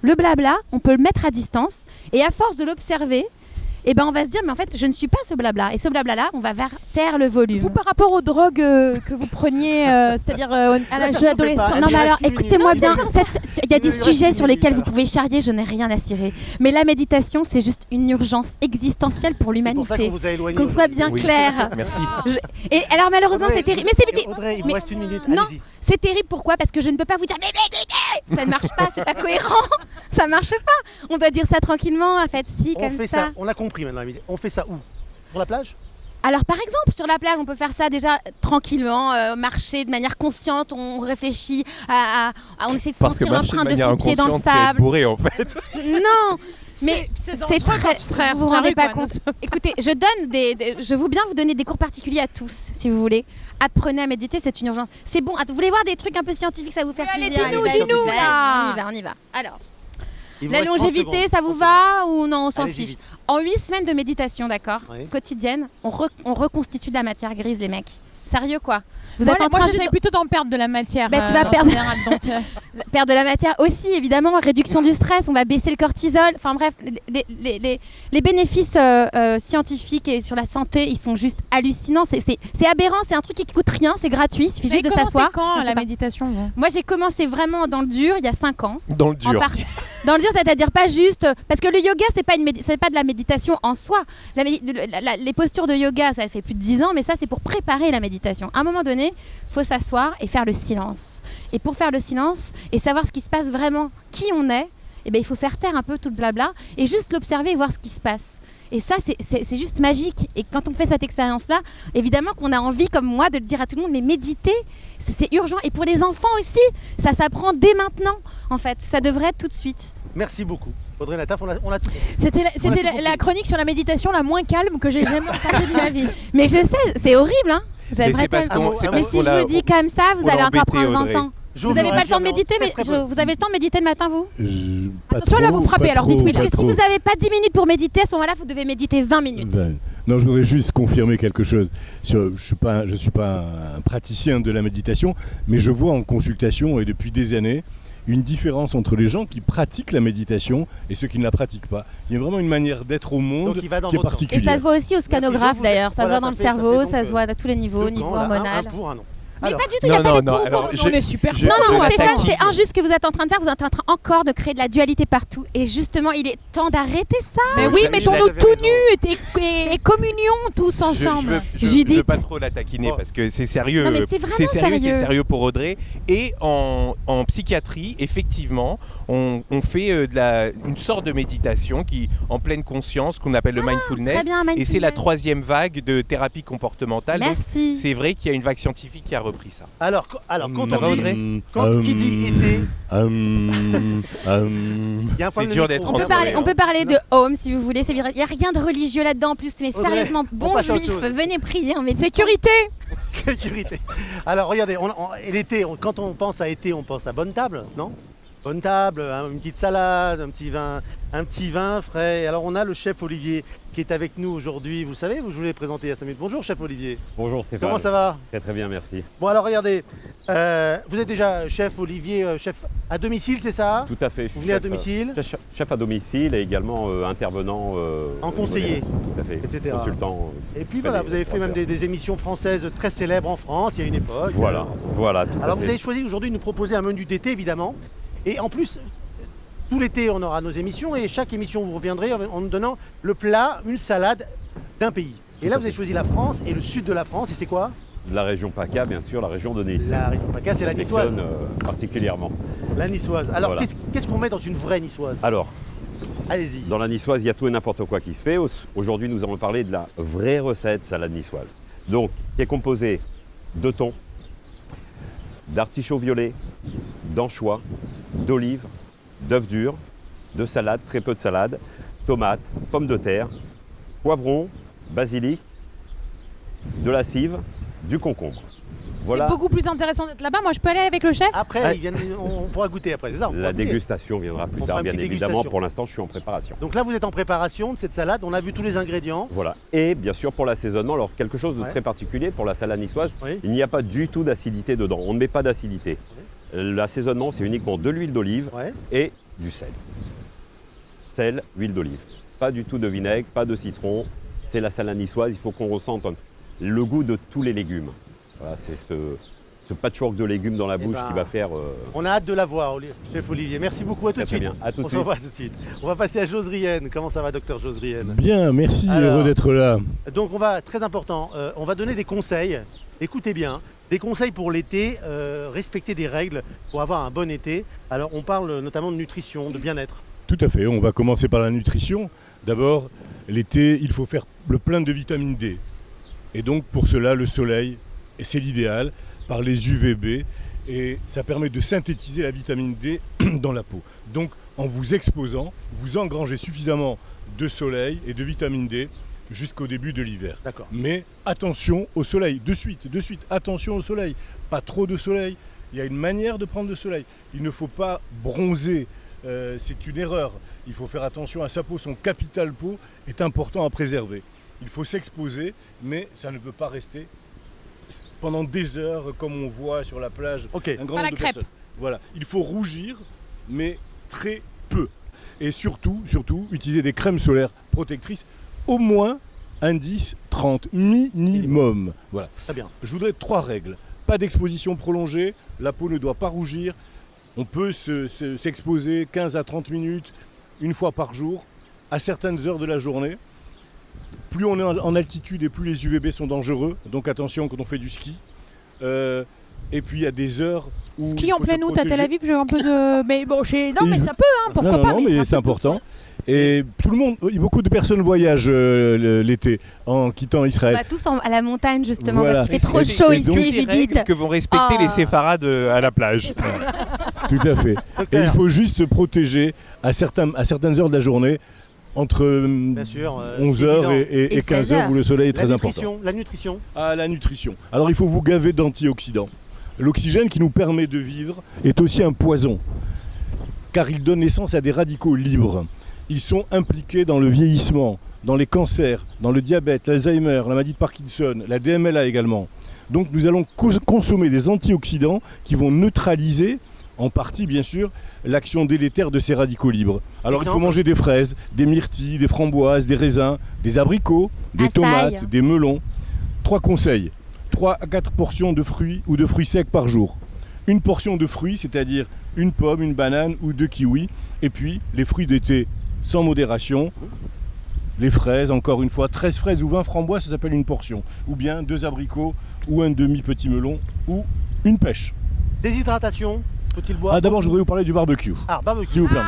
[SPEAKER 5] Le blabla, on peut le mettre à distance. Et à force de l'observer, eh ben, on va se dire, mais en fait, je ne suis pas ce blabla. Et ce blabla-là, on va taire le volume.
[SPEAKER 8] Vous, par rapport aux drogues que vous preniez, c'est-à-dire à l'âge adolescent.
[SPEAKER 5] Non, mais alors, écoutez-moi bien. Il y a des sujets sur lesquels vous pouvez charrier, je n'ai rien à cirer. Mais la méditation, c'est juste une urgence existentielle pour l'humanité. Qu'on soit bien clair.
[SPEAKER 6] Merci.
[SPEAKER 5] Et alors, malheureusement, c'est terrible. Mais
[SPEAKER 4] Audrey, il vous reste une minute.
[SPEAKER 5] Non,
[SPEAKER 4] Allez-y.
[SPEAKER 5] c'est terrible. Pourquoi? Parce que je ne peux pas vous dire, mais méditez. Ça ne marche pas, c'est pas cohérent. Ça marche pas. On doit dire ça tranquillement, en fait, si,
[SPEAKER 4] On
[SPEAKER 5] comme
[SPEAKER 4] fait ça. On a compris maintenant. On fait ça où? Sur la plage?
[SPEAKER 5] Alors par exemple, sur la plage, on peut faire ça déjà tranquillement, marcher de manière consciente, on réfléchit on essaie de sentir l'empreinte de son pied dans le sable.
[SPEAKER 6] C'est bourré en fait.
[SPEAKER 5] Non, mais
[SPEAKER 8] c'est
[SPEAKER 5] très... Vous vous rendez pas compte. Écoutez, je veux bien vous donner des cours particuliers à tous, si vous voulez. Apprenez à méditer, c'est une urgence. C'est bon, vous voulez voir des trucs un peu scientifiques, ça vous fait plaisir?
[SPEAKER 8] Allez, dis-nous là.
[SPEAKER 5] On y va. Alors,
[SPEAKER 4] Il vous
[SPEAKER 5] la
[SPEAKER 4] reste 30
[SPEAKER 5] longévité,
[SPEAKER 4] secondes.
[SPEAKER 5] ça vous va ou non, on s'en
[SPEAKER 4] Allez-y,
[SPEAKER 5] fiche?
[SPEAKER 4] vite.
[SPEAKER 5] En 8 semaines de méditation, d'accord,
[SPEAKER 4] Oui.
[SPEAKER 5] quotidienne, on reconstitue de la matière grise, les mecs. Sérieux, quoi. Vous
[SPEAKER 8] Moi,
[SPEAKER 5] êtes en
[SPEAKER 8] moi
[SPEAKER 5] train
[SPEAKER 8] j'essaie
[SPEAKER 5] juste
[SPEAKER 8] plutôt d'en perdre de la matière.
[SPEAKER 5] Ben, tu vas
[SPEAKER 8] en
[SPEAKER 5] perdre.
[SPEAKER 8] général, donc,
[SPEAKER 5] perdre de la matière aussi, évidemment, réduction du stress, on va baisser le cortisol. Enfin bref, les bénéfices scientifiques et sur la santé, ils sont juste hallucinants. C'est aberrant, c'est un truc qui coûte rien, c'est gratuit, il suffit juste de s'asseoir.
[SPEAKER 8] quand
[SPEAKER 5] Je sais
[SPEAKER 8] la
[SPEAKER 5] pas.
[SPEAKER 8] méditation vous
[SPEAKER 5] Moi, j'ai commencé vraiment dans le dur il y a 5 ans.
[SPEAKER 6] Dans le dur.
[SPEAKER 5] Dans le dur, c'est-à-dire pas juste... Parce que le yoga, c'est pas de la méditation en soi. Les postures de yoga, ça fait plus de 10 ans, mais ça, c'est pour préparer la méditation. À un moment donné, il faut s'asseoir et faire le silence. Et pour faire le silence et savoir ce qui se passe vraiment, qui on est, eh ben, il faut faire taire un peu tout le blabla et juste l'observer et voir ce qui se passe. Et ça, c'est juste magique. Et quand on fait cette expérience-là, évidemment qu'on a envie, comme moi, de le dire à tout le monde, mais méditer, c'est urgent. Et pour les enfants aussi, ça s'apprend dès maintenant, en fait. Ça devrait être tout de suite.
[SPEAKER 4] Merci beaucoup. Audrey Nataf, on a tout.
[SPEAKER 8] C'était
[SPEAKER 4] tout compris.
[SPEAKER 8] la chronique sur la méditation la moins calme que j'ai jamais entendue de ma vie.
[SPEAKER 5] Mais je sais, c'est horrible, hein. J'aimerais
[SPEAKER 6] c'est parce
[SPEAKER 5] tellement.
[SPEAKER 6] qu'on- c'est
[SPEAKER 5] Mais
[SPEAKER 6] parce
[SPEAKER 5] si
[SPEAKER 6] qu'on
[SPEAKER 5] je
[SPEAKER 6] l'a-
[SPEAKER 5] vous le dis comme ça, vous
[SPEAKER 6] on l'a
[SPEAKER 5] allez encore
[SPEAKER 6] embêté,
[SPEAKER 5] prendre 20
[SPEAKER 6] Audrey.
[SPEAKER 5] ans. Vous avez pas le temps de méditer, mais vous avez le temps de méditer le matin, vous?
[SPEAKER 8] Attention, là, vous frappez, alors dites oui,
[SPEAKER 5] Parce que si vous n'avez pas 10 minutes pour méditer, à ce moment-là, vous devez méditer 20 minutes.
[SPEAKER 7] Non, je voudrais juste confirmer quelque chose. Je ne suis pas un praticien de la méditation, mais je vois en consultation, et depuis des années, une différence entre les gens qui pratiquent la méditation et ceux qui ne la pratiquent pas. Il y a vraiment une manière d'être au monde
[SPEAKER 4] Donc, il va dans
[SPEAKER 7] qui est
[SPEAKER 4] votre sens.
[SPEAKER 5] Et
[SPEAKER 7] particulière.
[SPEAKER 5] ça se voit aussi au scanographe,
[SPEAKER 4] Vous-
[SPEAKER 5] d'ailleurs. Ça se
[SPEAKER 4] voilà,
[SPEAKER 5] voit dans le
[SPEAKER 4] ça fait
[SPEAKER 5] cerveau,
[SPEAKER 4] donc,
[SPEAKER 5] ça se voit à tous les niveaux,
[SPEAKER 4] deux
[SPEAKER 5] niveau
[SPEAKER 4] plans, là,
[SPEAKER 5] hormonal.
[SPEAKER 4] un pour, un non.
[SPEAKER 5] Mais
[SPEAKER 4] Alors,
[SPEAKER 5] pas du tout, il n'y a pas de pour ou contre.
[SPEAKER 8] On est super.
[SPEAKER 6] je-
[SPEAKER 5] Non,
[SPEAKER 6] je
[SPEAKER 5] non,
[SPEAKER 6] la
[SPEAKER 5] Stéphane,
[SPEAKER 6] taquine.
[SPEAKER 5] c'est injuste ce que vous êtes en train de faire. Vous êtes en train encore de créer de la dualité partout. Et justement, il est temps d'arrêter ça.
[SPEAKER 8] Mais
[SPEAKER 6] Oh,
[SPEAKER 8] oui,
[SPEAKER 6] vous avez
[SPEAKER 8] mettons-nous
[SPEAKER 4] raison.
[SPEAKER 8] tout nus et communions tous ensemble.
[SPEAKER 6] Je
[SPEAKER 5] Judith.
[SPEAKER 6] veux pas trop la taquiner parce que c'est sérieux.
[SPEAKER 5] Non, mais c'est vraiment
[SPEAKER 6] c'est
[SPEAKER 5] sérieux.
[SPEAKER 6] sérieux pour Audrey. Et en psychiatrie, effectivement, on fait une sorte de méditation qui, en pleine conscience, qu'on appelle le mindfulness.
[SPEAKER 5] Très bien,
[SPEAKER 6] Et c'est la
[SPEAKER 5] mindfulness.
[SPEAKER 6] 3e vague de thérapie comportementale. Donc,
[SPEAKER 5] Merci.
[SPEAKER 6] c'est vrai qu'il y a une vague scientifique qui a repris ça.
[SPEAKER 4] Alors quand
[SPEAKER 6] Ça
[SPEAKER 4] on
[SPEAKER 6] va,
[SPEAKER 4] dit,
[SPEAKER 6] Audrey
[SPEAKER 4] qui dit été, il y a un
[SPEAKER 6] C'est
[SPEAKER 4] problème de
[SPEAKER 6] dur
[SPEAKER 4] micro.
[SPEAKER 6] d'être
[SPEAKER 5] On peut parler de home si vous voulez. Il n'y a rien de religieux là-dedans en plus. Mais
[SPEAKER 4] Audrey,
[SPEAKER 5] sérieusement,
[SPEAKER 4] on
[SPEAKER 5] bon
[SPEAKER 4] passe à autre
[SPEAKER 5] juif,
[SPEAKER 4] chose.
[SPEAKER 5] venez prier en méditant.
[SPEAKER 8] Sécurité.
[SPEAKER 4] Sécurité. Alors regardez, et l'été, quand on pense à été, on pense à bonne table, non? Bonne table, une petite salade, un petit vin frais. Alors on a le chef Olivier qui est avec nous aujourd'hui. Vous savez, je vous l'ai présenté il y a 5 minutes. Bonjour chef Olivier.
[SPEAKER 9] Bonjour Stéphane.
[SPEAKER 4] Comment ça va?
[SPEAKER 9] Très très bien, merci.
[SPEAKER 4] Bon alors regardez, vous êtes déjà chef Olivier, chef à domicile, c'est ça?
[SPEAKER 9] Tout à fait. Je
[SPEAKER 4] Vous
[SPEAKER 9] suis
[SPEAKER 4] venez à
[SPEAKER 9] chef,
[SPEAKER 4] domicile
[SPEAKER 9] chef à domicile et également intervenant
[SPEAKER 4] En conseiller,
[SPEAKER 9] Tout à fait.
[SPEAKER 4] etc.
[SPEAKER 9] Consultant.
[SPEAKER 4] Et puis
[SPEAKER 9] auprès
[SPEAKER 4] voilà,
[SPEAKER 9] des
[SPEAKER 4] vous avez fait même
[SPEAKER 9] transporteurs.
[SPEAKER 4] des émissions françaises très célèbres en France, il y a une époque.
[SPEAKER 9] Voilà, voilà. Tout à
[SPEAKER 4] Alors vous
[SPEAKER 9] fait.
[SPEAKER 4] avez choisi aujourd'hui de nous proposer un menu d'été évidemment. Et en plus, tout l'été on aura nos émissions et chaque émission vous reviendrez en nous donnant le plat, une salade d'un pays. Et là vous avez choisi la France et le sud de la France et c'est quoi?
[SPEAKER 9] de la région PACA, bien sûr, la région de Nice.
[SPEAKER 4] La région PACA, c'est la niçoise.
[SPEAKER 9] Particulièrement.
[SPEAKER 4] La niçoise. Alors,
[SPEAKER 9] Voilà.
[SPEAKER 4] qu'est-ce qu'on met dans une vraie niçoise?
[SPEAKER 9] Alors,
[SPEAKER 4] Allez-y.
[SPEAKER 9] dans la niçoise, il y a tout et n'importe quoi qui se fait. Aujourd'hui, nous allons parler de la vraie recette salade niçoise. Donc, qui est composée de thon, d'artichauts violets, d'anchois, d'olives, d'œufs durs, de salade, très peu de salade, tomates, pommes de terre, poivrons, basilic, de la cive, du concombre. Voilà.
[SPEAKER 8] C'est beaucoup plus intéressant d'être là-bas. Moi, je peux aller avec le chef?
[SPEAKER 4] Après, on pourra goûter après, c'est ça? on pourra
[SPEAKER 9] La
[SPEAKER 4] goûter.
[SPEAKER 9] dégustation viendra plus
[SPEAKER 4] On fera
[SPEAKER 9] tard,
[SPEAKER 4] une
[SPEAKER 9] bien
[SPEAKER 4] petite
[SPEAKER 9] évidemment.
[SPEAKER 4] dégustation.
[SPEAKER 9] Pour l'instant, je suis en préparation.
[SPEAKER 4] Donc là, vous êtes en préparation de cette salade. On a vu tous les ingrédients.
[SPEAKER 9] Voilà. Et bien sûr, pour l'assaisonnement, alors quelque chose de
[SPEAKER 4] Ouais.
[SPEAKER 9] très particulier pour la salade niçoise,
[SPEAKER 4] Oui.
[SPEAKER 9] il n'y a pas du tout d'acidité dedans. On ne met pas d'acidité. L'assaisonnement, c'est uniquement de l'huile d'olive
[SPEAKER 4] Ouais.
[SPEAKER 9] et du sel. Sel, huile d'olive. Pas du tout de vinaigre, pas de citron. C'est la salade niçoise. Il faut qu'on ressente le goût de tous les légumes. Voilà, c'est ce patchwork de légumes dans la bouche
[SPEAKER 4] ben,
[SPEAKER 9] qui va faire.
[SPEAKER 4] On a hâte de la voir, chef Olivier. Merci beaucoup. À tout de
[SPEAKER 9] Très
[SPEAKER 4] suite.
[SPEAKER 9] bien. À tout de
[SPEAKER 4] On se
[SPEAKER 9] suite.
[SPEAKER 4] revoit tout de suite. On va passer à Josrienne. Comment ça va, docteur Josrienne?
[SPEAKER 7] Bien, merci,
[SPEAKER 4] Alors,
[SPEAKER 7] heureux d'être là.
[SPEAKER 4] Donc très important, on va donner des conseils. Écoutez bien, des conseils pour l'été, respecter des règles pour avoir un bon été. Alors on parle notamment de nutrition, de bien-être.
[SPEAKER 7] Tout à fait, on va commencer par la nutrition. D'abord, l'été, il faut faire le plein de vitamine D. Et donc pour cela, le soleil, et c'est l'idéal, par les UVB, et ça permet de synthétiser la vitamine D dans la peau. Donc en vous exposant, vous engrangez suffisamment de soleil et de vitamine D jusqu'au début de l'hiver.
[SPEAKER 4] D'accord.
[SPEAKER 7] Mais attention au soleil, de suite, attention au soleil. Pas trop de soleil, il y a une manière de prendre le soleil. Il ne faut pas bronzer, c'est une erreur. Il faut faire attention à sa peau, son capital peau est important à préserver. Il faut s'exposer, mais ça ne peut pas rester pendant des heures comme on voit sur la plage.
[SPEAKER 4] Ok.
[SPEAKER 7] Un grand
[SPEAKER 8] Pas la
[SPEAKER 7] nombre de
[SPEAKER 8] crêpe.
[SPEAKER 7] personnes. Voilà, il faut rougir, mais très peu. Et surtout, utiliser des crèmes solaires protectrices, au moins indice 30 minimum. Voilà.
[SPEAKER 4] Très bien.
[SPEAKER 7] Je voudrais 3 règles. Pas d'exposition prolongée, la peau ne doit pas rougir. On peut s'exposer 15 à 30 minutes, une fois par jour, à certaines heures de la journée. Plus on est en altitude et plus les UVB sont dangereux, donc attention quand on fait du ski. Et puis il y a des heures où
[SPEAKER 8] Ski
[SPEAKER 7] il
[SPEAKER 8] en
[SPEAKER 7] faut se
[SPEAKER 8] pleine août à Tel
[SPEAKER 7] protéger.
[SPEAKER 8] Aviv, j'ai un peu de. Mais bon, non, mais ça peut, hein, pourquoi
[SPEAKER 7] Non,
[SPEAKER 8] pas.
[SPEAKER 7] mais c'est
[SPEAKER 8] un peu
[SPEAKER 7] important. Et tout le monde, beaucoup de personnes voyagent l'été en quittant
[SPEAKER 5] On
[SPEAKER 7] Israël.
[SPEAKER 5] va tous à la montagne justement
[SPEAKER 7] Voilà.
[SPEAKER 5] parce qu'il fait trop
[SPEAKER 7] Et
[SPEAKER 5] chaud
[SPEAKER 7] donc,
[SPEAKER 5] ici,
[SPEAKER 6] Des
[SPEAKER 5] Judith.
[SPEAKER 6] règles que vont respecter
[SPEAKER 5] Ah.
[SPEAKER 6] les séfarades à la plage.
[SPEAKER 7] Tout à fait. Et
[SPEAKER 4] Docteur.
[SPEAKER 7] il faut juste se protéger à certaines heures de la journée, entre
[SPEAKER 4] Bien sûr.
[SPEAKER 7] 11h
[SPEAKER 4] évident.
[SPEAKER 7] et
[SPEAKER 5] Et
[SPEAKER 7] 15h où le soleil est très important.
[SPEAKER 4] La nutrition.
[SPEAKER 7] À la nutrition. Alors il faut vous gaver d'antioxydants. L'oxygène qui nous permet de vivre est aussi un poison, car il donne naissance à des radicaux libres. Ils sont impliqués dans le vieillissement, dans les cancers, dans le diabète, l'Alzheimer, la maladie de Parkinson, la DMLA également. Donc nous allons consommer des antioxydants qui vont neutraliser, en partie bien sûr, l'action délétère de ces radicaux libres. Alors il faut
[SPEAKER 4] Exemple.
[SPEAKER 7] manger des fraises, des myrtilles, des framboises, des raisins, des abricots, des
[SPEAKER 5] Açaï.
[SPEAKER 7] tomates, des melons. 3 conseils. 3 à 4 portions de fruits ou de fruits secs par jour. Une portion de fruits, c'est-à-dire une pomme, une banane ou 2 kiwis. Et puis les fruits d'été sans modération. Les fraises, encore une fois, 13 fraises ou 20 framboises, ça s'appelle une portion. Ou bien 2 abricots ou un demi-petit melon ou une pêche.
[SPEAKER 4] Déshydratation. Faut-il boire?
[SPEAKER 7] Ah, d'abord, je voudrais vous parler du barbecue,
[SPEAKER 4] Ah, barbecue.
[SPEAKER 7] si vous permettez.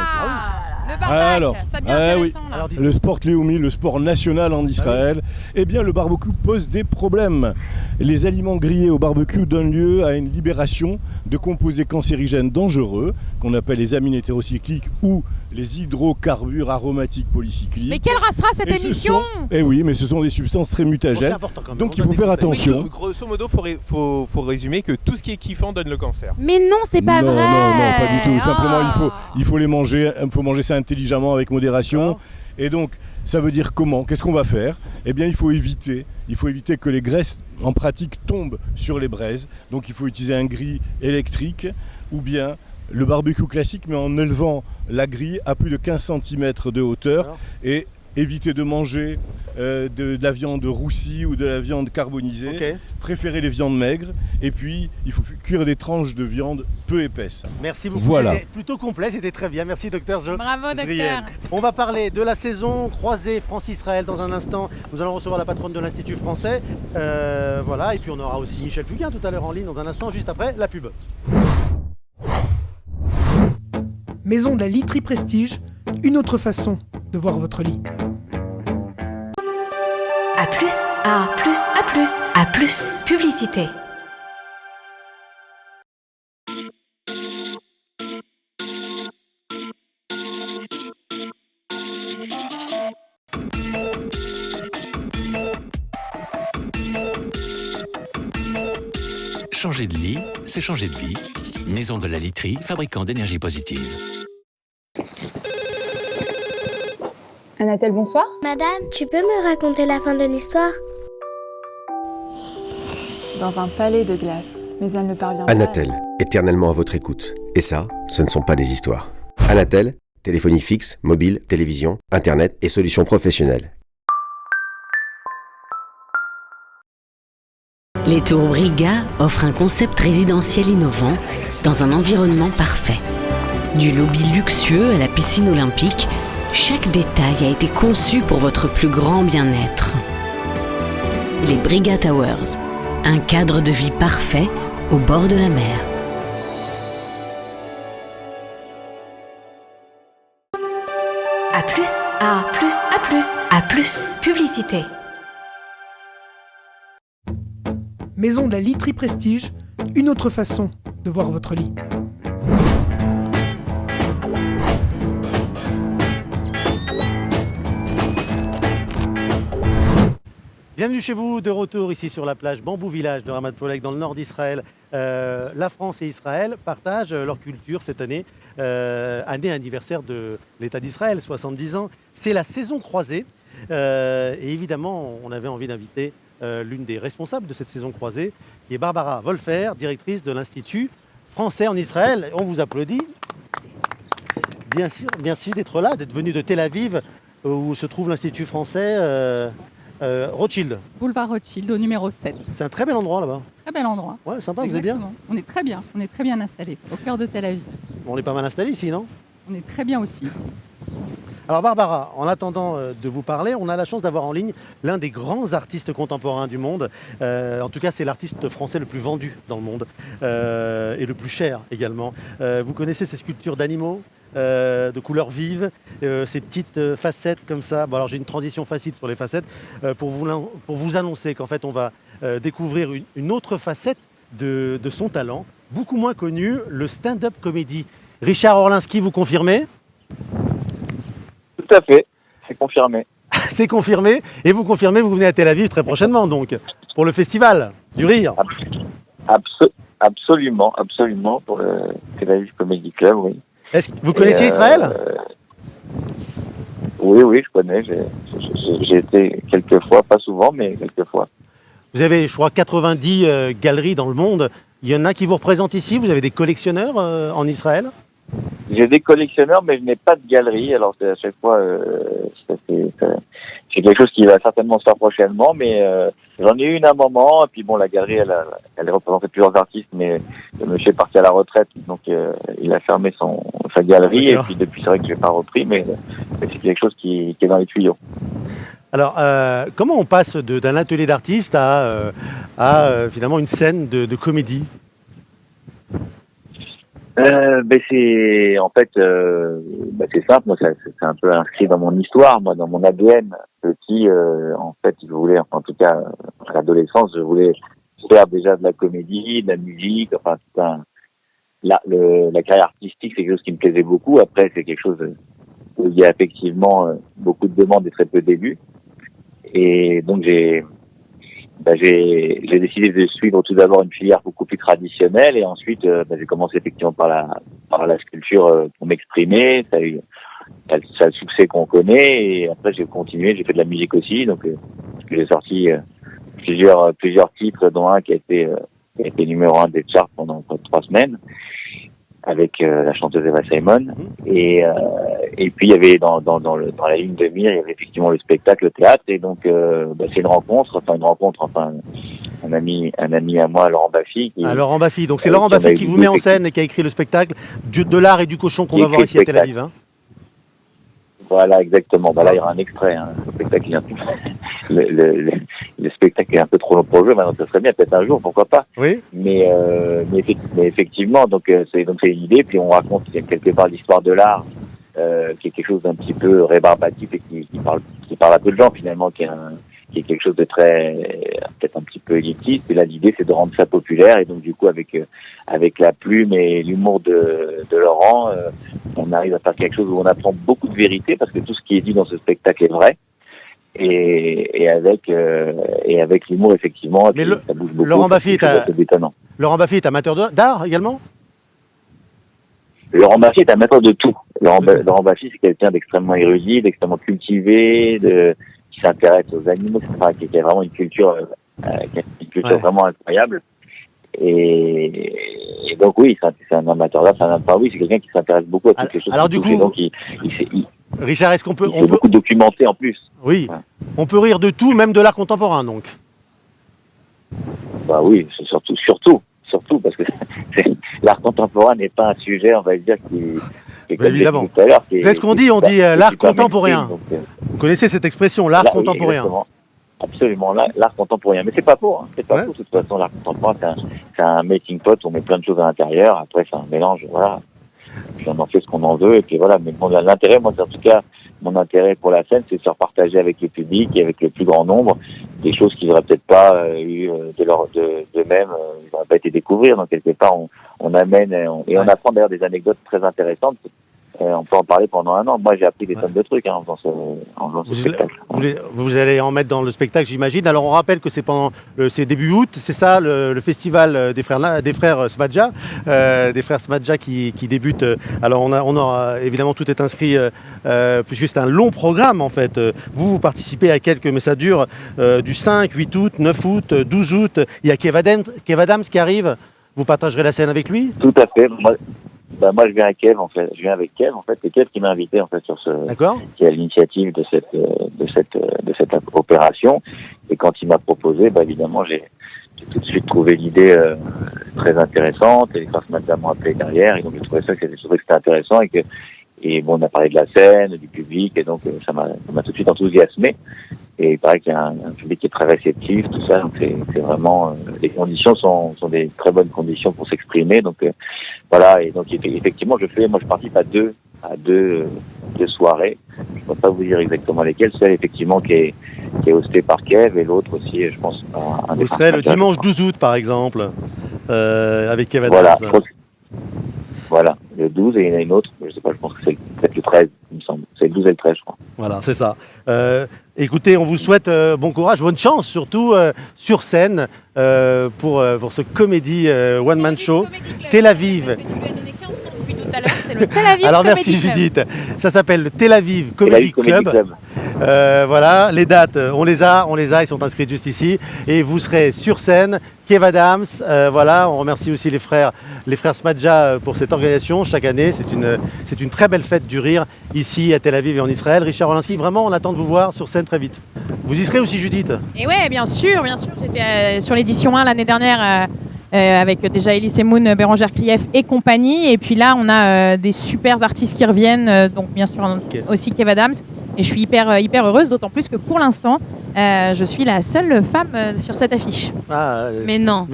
[SPEAKER 8] Le barbac,
[SPEAKER 7] Alors,
[SPEAKER 8] ça devient
[SPEAKER 7] ah oui.
[SPEAKER 8] intéressant là.
[SPEAKER 4] Alors, dites-
[SPEAKER 7] Le sport Léomi, le sport national en Israël, eh bien le barbecue pose des problèmes. Les aliments grillés au barbecue donnent lieu à une libération de composés cancérigènes dangereux, qu'on appelle les amines hétérocycliques ou les hydrocarbures aromatiques polycycliques.
[SPEAKER 8] Mais quelle racera cette
[SPEAKER 7] Et ce
[SPEAKER 8] émission
[SPEAKER 7] sont- Eh oui, mais ce sont des substances très
[SPEAKER 4] Bon, c'est
[SPEAKER 7] mutagènes.
[SPEAKER 4] important quand même.
[SPEAKER 7] Donc
[SPEAKER 4] On
[SPEAKER 7] il faut
[SPEAKER 4] donne
[SPEAKER 7] faire
[SPEAKER 4] des conseils.
[SPEAKER 7] attention.
[SPEAKER 6] Grosso modo, faut résumer que tout ce qui est kiffant donne le cancer.
[SPEAKER 5] Mais non, c'est pas
[SPEAKER 7] non,
[SPEAKER 5] vrai.
[SPEAKER 7] non, pas du tout. Simplement,
[SPEAKER 8] Oh.
[SPEAKER 7] il faut les manger. Il faut manger ça intelligemment, avec modération.
[SPEAKER 4] D'accord.
[SPEAKER 7] Et donc, ça veut dire comment? Qu'est-ce qu'on va faire? Eh bien, il faut éviter que les graisses, en pratique, tombent sur les braises. Donc, il faut utiliser un grill électrique ou bien le barbecue classique, mais en élevant la grille à plus de 15 cm de hauteur
[SPEAKER 4] D'accord.
[SPEAKER 7] et éviter de manger de la viande roussie ou de la viande carbonisée,
[SPEAKER 4] Ok.
[SPEAKER 7] préférer les viandes maigres, et puis il faut cuire des tranches de viande peu épaisses.
[SPEAKER 4] Merci beaucoup.
[SPEAKER 7] Voilà.
[SPEAKER 4] C'était plutôt complet, c'était très bien. Merci docteur Jo.
[SPEAKER 8] Bravo,
[SPEAKER 4] Zriel.
[SPEAKER 8] docteur.
[SPEAKER 4] On va parler de la saison croisée France-Israël dans un instant. Nous allons recevoir la patronne de l'Institut français. Voilà, et puis on aura aussi Michel Fugain tout à l'heure en ligne dans un instant, juste après la pub.
[SPEAKER 3] Maison de la literie Prestige, une autre façon de voir votre lit.
[SPEAKER 1] A plus, A plus, A plus, A plus. Publicité.
[SPEAKER 10] Changer de lit, c'est changer de vie. Maison de la literie, fabricant d'énergie positive.
[SPEAKER 11] Anatel, bonsoir.
[SPEAKER 12] Madame, tu peux me raconter la fin de l'histoire?
[SPEAKER 11] Dans un palais de glace, mais elle ne parvient pas.
[SPEAKER 13] Anatel, éternellement à votre écoute. Et ça, ce ne sont pas des histoires. Anatel, téléphonie fixe, mobile, télévision, internet et solutions professionnelles.
[SPEAKER 1] Les Tours Briga offrent un concept résidentiel innovant dans un environnement parfait. Du lobby luxueux à la piscine olympique, chaque détail a été conçu pour votre plus grand bien-être. Les Briga Towers, un cadre de vie parfait au bord de la mer. A plus, A plus, A plus, A plus. Publicité.
[SPEAKER 3] Maison de la literie Prestige, une autre façon de voir votre lit.
[SPEAKER 4] Bienvenue chez vous, de retour ici sur la plage Bambou Village de Ramat Polek dans le nord d'Israël. La France et Israël partagent leur culture cette année, année anniversaire de l'État d'Israël, 70 ans. C'est la saison croisée et évidemment on avait envie d'inviter l'une des responsables de cette saison croisée, qui est Barbara Wolfer, directrice de l'Institut français en Israël. On vous applaudit. Bien sûr d'être là, d'être venu de Tel Aviv, où se trouve l'Institut français Rothschild.
[SPEAKER 14] Boulevard Rothschild, au numéro 7.
[SPEAKER 4] C'est un très bel endroit là-bas.
[SPEAKER 14] Très bel endroit.
[SPEAKER 4] Ouais, sympa, vous êtes bien?
[SPEAKER 14] On est très bien installés, au cœur de Tel Aviv.
[SPEAKER 4] On est pas mal installé ici, non?
[SPEAKER 14] On est très bien aussi ici.
[SPEAKER 4] Alors Barbara, en attendant de vous parler, on a la chance d'avoir en ligne l'un des grands artistes contemporains du monde. En tout cas, c'est l'artiste français le plus vendu dans le monde et le plus cher également. Vous connaissez ces sculptures d'animaux de couleurs vives, ces petites facettes comme ça. Bon, alors j'ai une transition facile sur les facettes pour vous annoncer qu'en fait on va découvrir une autre facette de son talent, beaucoup moins connue, le stand-up comédie. Richard Orlinski, vous confirmez?
[SPEAKER 15] Tout à fait, c'est confirmé.
[SPEAKER 4] C'est confirmé. Et vous confirmez, vous venez à Tel Aviv très prochainement, donc, pour le festival du rire.
[SPEAKER 15] Absolument, pour le Tel Aviv Comedy Club, oui.
[SPEAKER 4] Est-ce que vous connaissiez Israël?
[SPEAKER 15] Oui, je connais. J'ai été quelques fois, pas souvent, mais quelques fois.
[SPEAKER 4] Vous avez, je crois, 90 galeries dans le monde. Il y en a qui vous représentent ici? Vous avez des collectionneurs en Israël?
[SPEAKER 15] J'ai des collectionneurs, mais je n'ai pas de galerie. Alors à chaque fois, c'est quelque chose qui va certainement se faire prochainement, mais j'en ai eu une à un moment. Et puis bon, la galerie, elle représentait plusieurs artistes, mais le monsieur est parti à la retraite, donc il a fermé sa galerie. D'accord. Et puis depuis, c'est vrai que j'ai pas repris, mais c'est quelque chose qui est dans les tuyaux.
[SPEAKER 4] Alors, comment on passe d'un atelier d'artiste à finalement une scène de comédie?
[SPEAKER 15] C'est simple. Moi, c'est un peu inscrit dans mon histoire, moi, dans mon ADN. Petit, en fait, je voulais, en tout cas, à l'adolescence, je voulais faire déjà de la comédie, de la musique, enfin, la carrière artistique, c'est quelque chose qui me plaisait beaucoup. Après, c'est quelque chose où il y a effectivement beaucoup de demandes et très peu d'élus. Et donc, j'ai décidé de suivre tout d'abord une filière beaucoup plus traditionnelle et ensuite j'ai commencé effectivement par la sculpture pour m'exprimer. Ça a eu le succès qu'on connaît et après j'ai continué, j'ai fait de la musique aussi, donc j'ai sorti plusieurs titres dont un qui a été numéro 1 des charts pendant 3 semaines. avec la chanteuse Eva Simon. Et puis il y avait dans la ligne de mire, il y avait effectivement le spectacle, le théâtre. Et donc c'est une rencontre, un ami à moi, Laurent Baffy.
[SPEAKER 4] Laurent Baffy, donc c'est Laurent Baffy qui vous met en scène et qui a écrit le spectacle de l'art et du cochon qu'on va voir ici à Tel Aviv. Hein.
[SPEAKER 15] Voilà, exactement. Là, il y aura un extrait. Hein. Le spectacle, le spectacle est un peu trop long pour le jeu. Maintenant, ça serait bien, peut-être un jour, pourquoi pas.
[SPEAKER 4] Oui.
[SPEAKER 15] Mais effectivement, donc c'est une idée. Puis on raconte quelque part l'histoire de l'art, qui est quelque chose d'un petit peu rébarbatif et qui parle à peu de gens finalement, qui est quelque chose de très peut-être un petit peu élitiste. Et là, l'idée, c'est de rendre ça populaire. Et donc, du coup, avec la plume et l'humour de Laurent, on arrive à faire quelque chose où on apprend beaucoup de vérité, parce que tout ce qui est dit dans ce spectacle est vrai. Et avec l'humour, effectivement,
[SPEAKER 4] mais
[SPEAKER 15] ça bouge beaucoup.
[SPEAKER 4] Laurent Baffy est amateur d'art également.
[SPEAKER 15] Laurent Baffy est amateur de tout. Laurent Baffy, c'est quelqu'un d'extrêmement érudit, d'extrêmement cultivé, qui s'intéresse aux animaux, qui a vraiment une culture, vraiment incroyable. Et donc oui, c'est un amateur d'art, c'est quelqu'un qui s'intéresse beaucoup à toutes les choses.
[SPEAKER 4] Alors du coup,
[SPEAKER 15] donc
[SPEAKER 4] Richard, est-ce qu'on peut
[SPEAKER 15] beaucoup documenté en plus.
[SPEAKER 4] Oui, on peut rire de tout, même de l'art contemporain, donc.
[SPEAKER 15] Bah oui, c'est surtout parce que l'art contemporain n'est pas un sujet, on va dire, qui comme
[SPEAKER 4] évidemment.
[SPEAKER 15] Tout à l'heure,
[SPEAKER 4] c'est ce qu'on dit, on dit l'art contemporain. Vous connaissez cette expression, l'art contemporain.
[SPEAKER 15] Oui, absolument, l'art contemporain. Mais c'est pas faux, hein. C'est pas faux. De toute façon, l'art contemporain, c'est un melting pot, on met plein de choses à l'intérieur. Après, c'est un mélange, voilà. Puis on en fait ce qu'on en veut, et puis voilà. Mais bon, l'intérêt, moi, c'est en tout cas, mon intérêt pour la scène, c'est de se repartager avec le public et avec le plus grand nombre des choses qu'ils n'auraient peut-être pas eu d'eux-mêmes, ils n'auraient pas été découvrir. Donc, quelque part, on amène et on apprend d'ailleurs des anecdotes très intéressantes. On peut en parler pendant un an. Moi, j'ai appris des tonnes de trucs en faisant ce spectacle.
[SPEAKER 4] Vous allez en mettre dans le spectacle, j'imagine. Alors, on rappelle que c'est début août, c'est ça, le festival des frères Smadja, qui débute. Alors, on aura évidemment, tout est inscrit, puisque c'est un long programme, en fait. Vous participez à quelques, mais ça dure du 5, 8 août, 9 août, 12 août. Il y a Kev Adams qui arrive. Vous partagerez la scène avec lui?
[SPEAKER 15] Tout à fait. Moi, je viens avec Kev, en fait. C'est Kev qui m'a invité, en fait, qui est à l'initiative de cette opération. Et quand il m'a proposé, évidemment, j'ai tout de suite trouvé l'idée très intéressante. Et les frères Smadja m'ont appelé derrière. Et donc, j'ai trouvé que c'était intéressant et bon, on a parlé de la scène, du public, et donc ça m'a tout de suite enthousiasmé. Et il paraît qu'il y a un public qui est très réceptif, tout ça. Donc c'est vraiment les conditions sont des très bonnes conditions pour s'exprimer. Donc voilà. Et donc effectivement, je participe à deux soirées. Je ne peux pas vous dire exactement lesquelles. Celle effectivement qui est hostée par Kev, et l'autre aussi, je pense.
[SPEAKER 4] Vous serez le dimanche 12 août, par exemple, avec Kev Adams.
[SPEAKER 15] Voilà, le 12, et il y en a une autre, je sais pas, je pense que c'est peut-être le 13, il me semble. C'est le 12 et le 13, je crois.
[SPEAKER 4] Voilà, c'est ça. Écoutez, on vous souhaite bon courage, bonne chance, surtout sur scène, pour ce comédie one-man show, Tel Aviv.
[SPEAKER 8] C'est le Tel Aviv
[SPEAKER 4] Alors
[SPEAKER 8] Comedy
[SPEAKER 4] merci
[SPEAKER 8] Club.
[SPEAKER 4] Judith. Ça s'appelle le Tel Aviv Comedy Club. Voilà, les dates, on les a, ils sont inscrits juste ici. Et vous serez sur scène, Kev Adams. Voilà, on remercie aussi les frères Smadja pour cette organisation. Chaque année, c'est une très belle fête du rire ici à Tel Aviv et en Israël. Richard Olinsky, vraiment, on attend de vous voir sur scène très vite. Vous y serez aussi, Judith?
[SPEAKER 8] Et ouais, bien sûr. J'étais sur l'édition 1 l'année dernière. Avec déjà Elise Moon, Bérangère Krief et compagnie. Et puis là, on a des super artistes qui reviennent, donc bien sûr aussi Kev Adams. Et je suis hyper heureuse, d'autant plus que pour l'instant, je suis la seule femme sur cette affiche.
[SPEAKER 5] Mais non.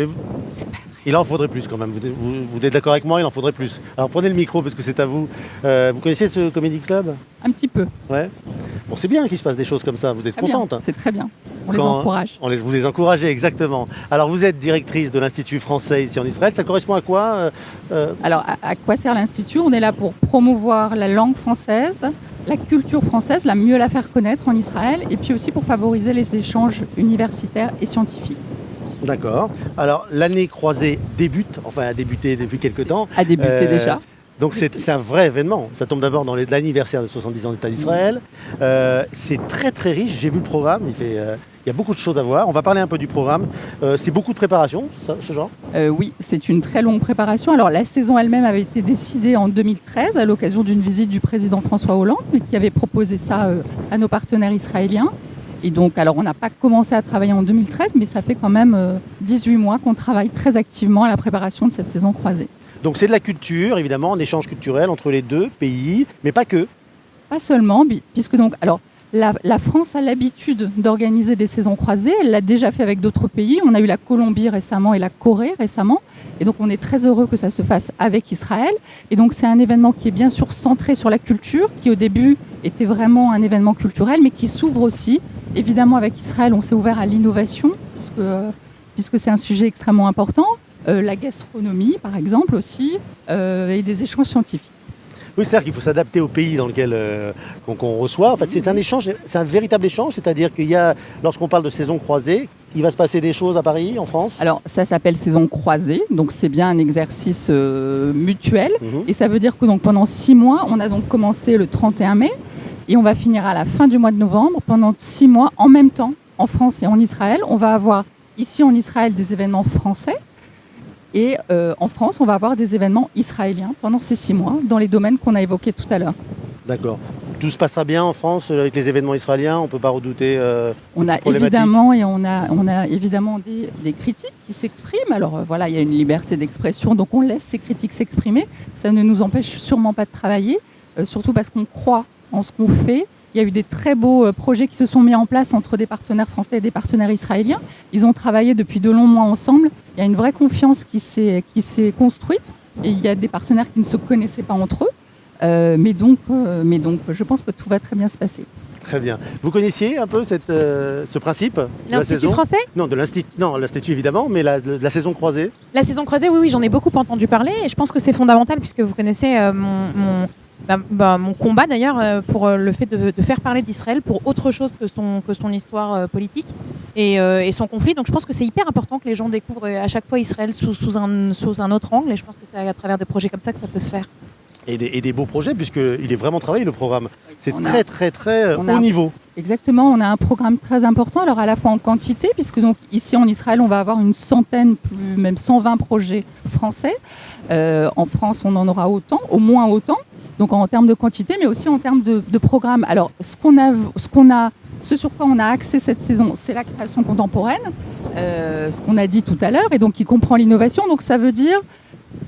[SPEAKER 4] Il en faudrait plus quand même. Vous êtes d'accord avec moi? Il en faudrait plus. Alors prenez le micro parce que c'est à vous. Vous connaissez ce Comedy Club?
[SPEAKER 14] Un petit peu.
[SPEAKER 4] Ouais. Bon, c'est bien qu'il se passe des choses comme ça. Vous êtes contente?
[SPEAKER 14] C'est très bien. On les encourage.
[SPEAKER 4] Vous les encouragez, exactement. Alors vous êtes directrice de l'Institut français ici en Israël. Ça correspond à quoi?
[SPEAKER 14] Alors à quoi sert l'Institut? On est là pour promouvoir la langue française, la culture française, mieux la faire connaître en Israël, et puis aussi pour favoriser les échanges universitaires et scientifiques.
[SPEAKER 4] D'accord. Alors l'année croisée débute, enfin a débuté depuis quelques temps.
[SPEAKER 14] A débuté déjà.
[SPEAKER 4] Donc c'est un vrai événement. Ça tombe d'abord dans l'anniversaire de 70 ans d'État d'Israël. C'est très très riche. J'ai vu le programme. Il y a beaucoup de choses à voir. On va parler un peu du programme. C'est beaucoup de préparation, ce genre?
[SPEAKER 14] Oui, c'est une très longue préparation. Alors la saison elle-même avait été décidée en 2013 à l'occasion d'une visite du président François Hollande qui avait proposé ça à nos partenaires israéliens. Et donc, alors on n'a pas commencé à travailler en 2013, mais ça fait quand même 18 mois qu'on travaille très activement à la préparation de cette saison croisée.
[SPEAKER 4] Donc c'est de la culture, évidemment, un échange culturel entre les deux pays, mais pas que.
[SPEAKER 14] Pas seulement, puisque donc, alors, la France a l'habitude d'organiser des saisons croisées. Elle l'a déjà fait avec d'autres pays. On a eu la Colombie récemment et la Corée récemment. Et donc, on est très heureux que ça se fasse avec Israël. Et donc, c'est un événement qui est bien sûr centré sur la culture, qui au début était vraiment un événement culturel, mais qui s'ouvre aussi. Évidemment, avec Israël, on s'est ouvert à l'innovation, puisque c'est un sujet extrêmement important. La gastronomie, par exemple, aussi, et des échanges scientifiques.
[SPEAKER 4] Oui, c'est-à-dire qu'il faut s'adapter au pays dans lequel qu'on reçoit. En fait, c'est un échange, c'est un véritable échange, c'est-à-dire qu'il y a, lorsqu'on parle de saison croisée, il va se passer des choses à Paris, en France?
[SPEAKER 14] Alors, ça s'appelle saison croisée, donc c'est bien un exercice mutuel. Et ça veut dire que donc, pendant 6 mois, on a donc commencé le 31 mai, et on va finir à la fin du mois de novembre. Pendant 6 mois, en même temps, en France et en Israël, on va avoir ici en Israël des événements français. Et en France, on va avoir des événements israéliens pendant ces 6 mois, dans les domaines qu'on a évoqués tout à l'heure.
[SPEAKER 4] D'accord. Tout se passera bien en France avec les événements israéliens, on ne peut pas redouter
[SPEAKER 14] on a évidemment on a évidemment des critiques qui s'expriment. Alors voilà, il y a une liberté d'expression, donc on laisse ces critiques s'exprimer. Ça ne nous empêche sûrement pas de travailler, surtout parce qu'on croit en ce qu'on fait. Il y a eu des très beaux projets qui se sont mis en place entre des partenaires français et des partenaires israéliens. Ils ont travaillé depuis de longs mois ensemble. Il y a une vraie confiance qui s'est construite. Et il y a des partenaires qui ne se connaissaient pas entre eux. Mais donc, je pense que tout va très bien se passer.
[SPEAKER 4] Très bien. Vous connaissiez un peu ce principe?
[SPEAKER 8] L'Institut français?
[SPEAKER 4] Non, l'Institut évidemment, mais la saison croisée?
[SPEAKER 8] La saison croisée, oui, j'en ai beaucoup entendu parler. Et je pense que c'est fondamental puisque vous connaissez mon combat d'ailleurs pour le fait de faire parler d'Israël pour autre chose que son histoire politique et son conflit. Donc je pense que c'est hyper important que les gens découvrent à chaque fois Israël sous un autre angle, et je pense que c'est à travers des projets comme ça que ça peut se faire.
[SPEAKER 4] Et des beaux projets, puisqu'il est vraiment travaillé le programme. C'est très haut niveau.
[SPEAKER 14] Exactement, on a un programme très important, alors à la fois en quantité, puisque donc ici en Israël, on va avoir une centaine, même 120 projets français. En France, on en aura autant, au moins autant. Donc en termes de quantité, mais aussi en termes de programme. Alors ce sur quoi on a axé cette saison, c'est la création contemporaine, ce qu'on a dit tout à l'heure, et donc qui comprend l'innovation. Donc ça veut dire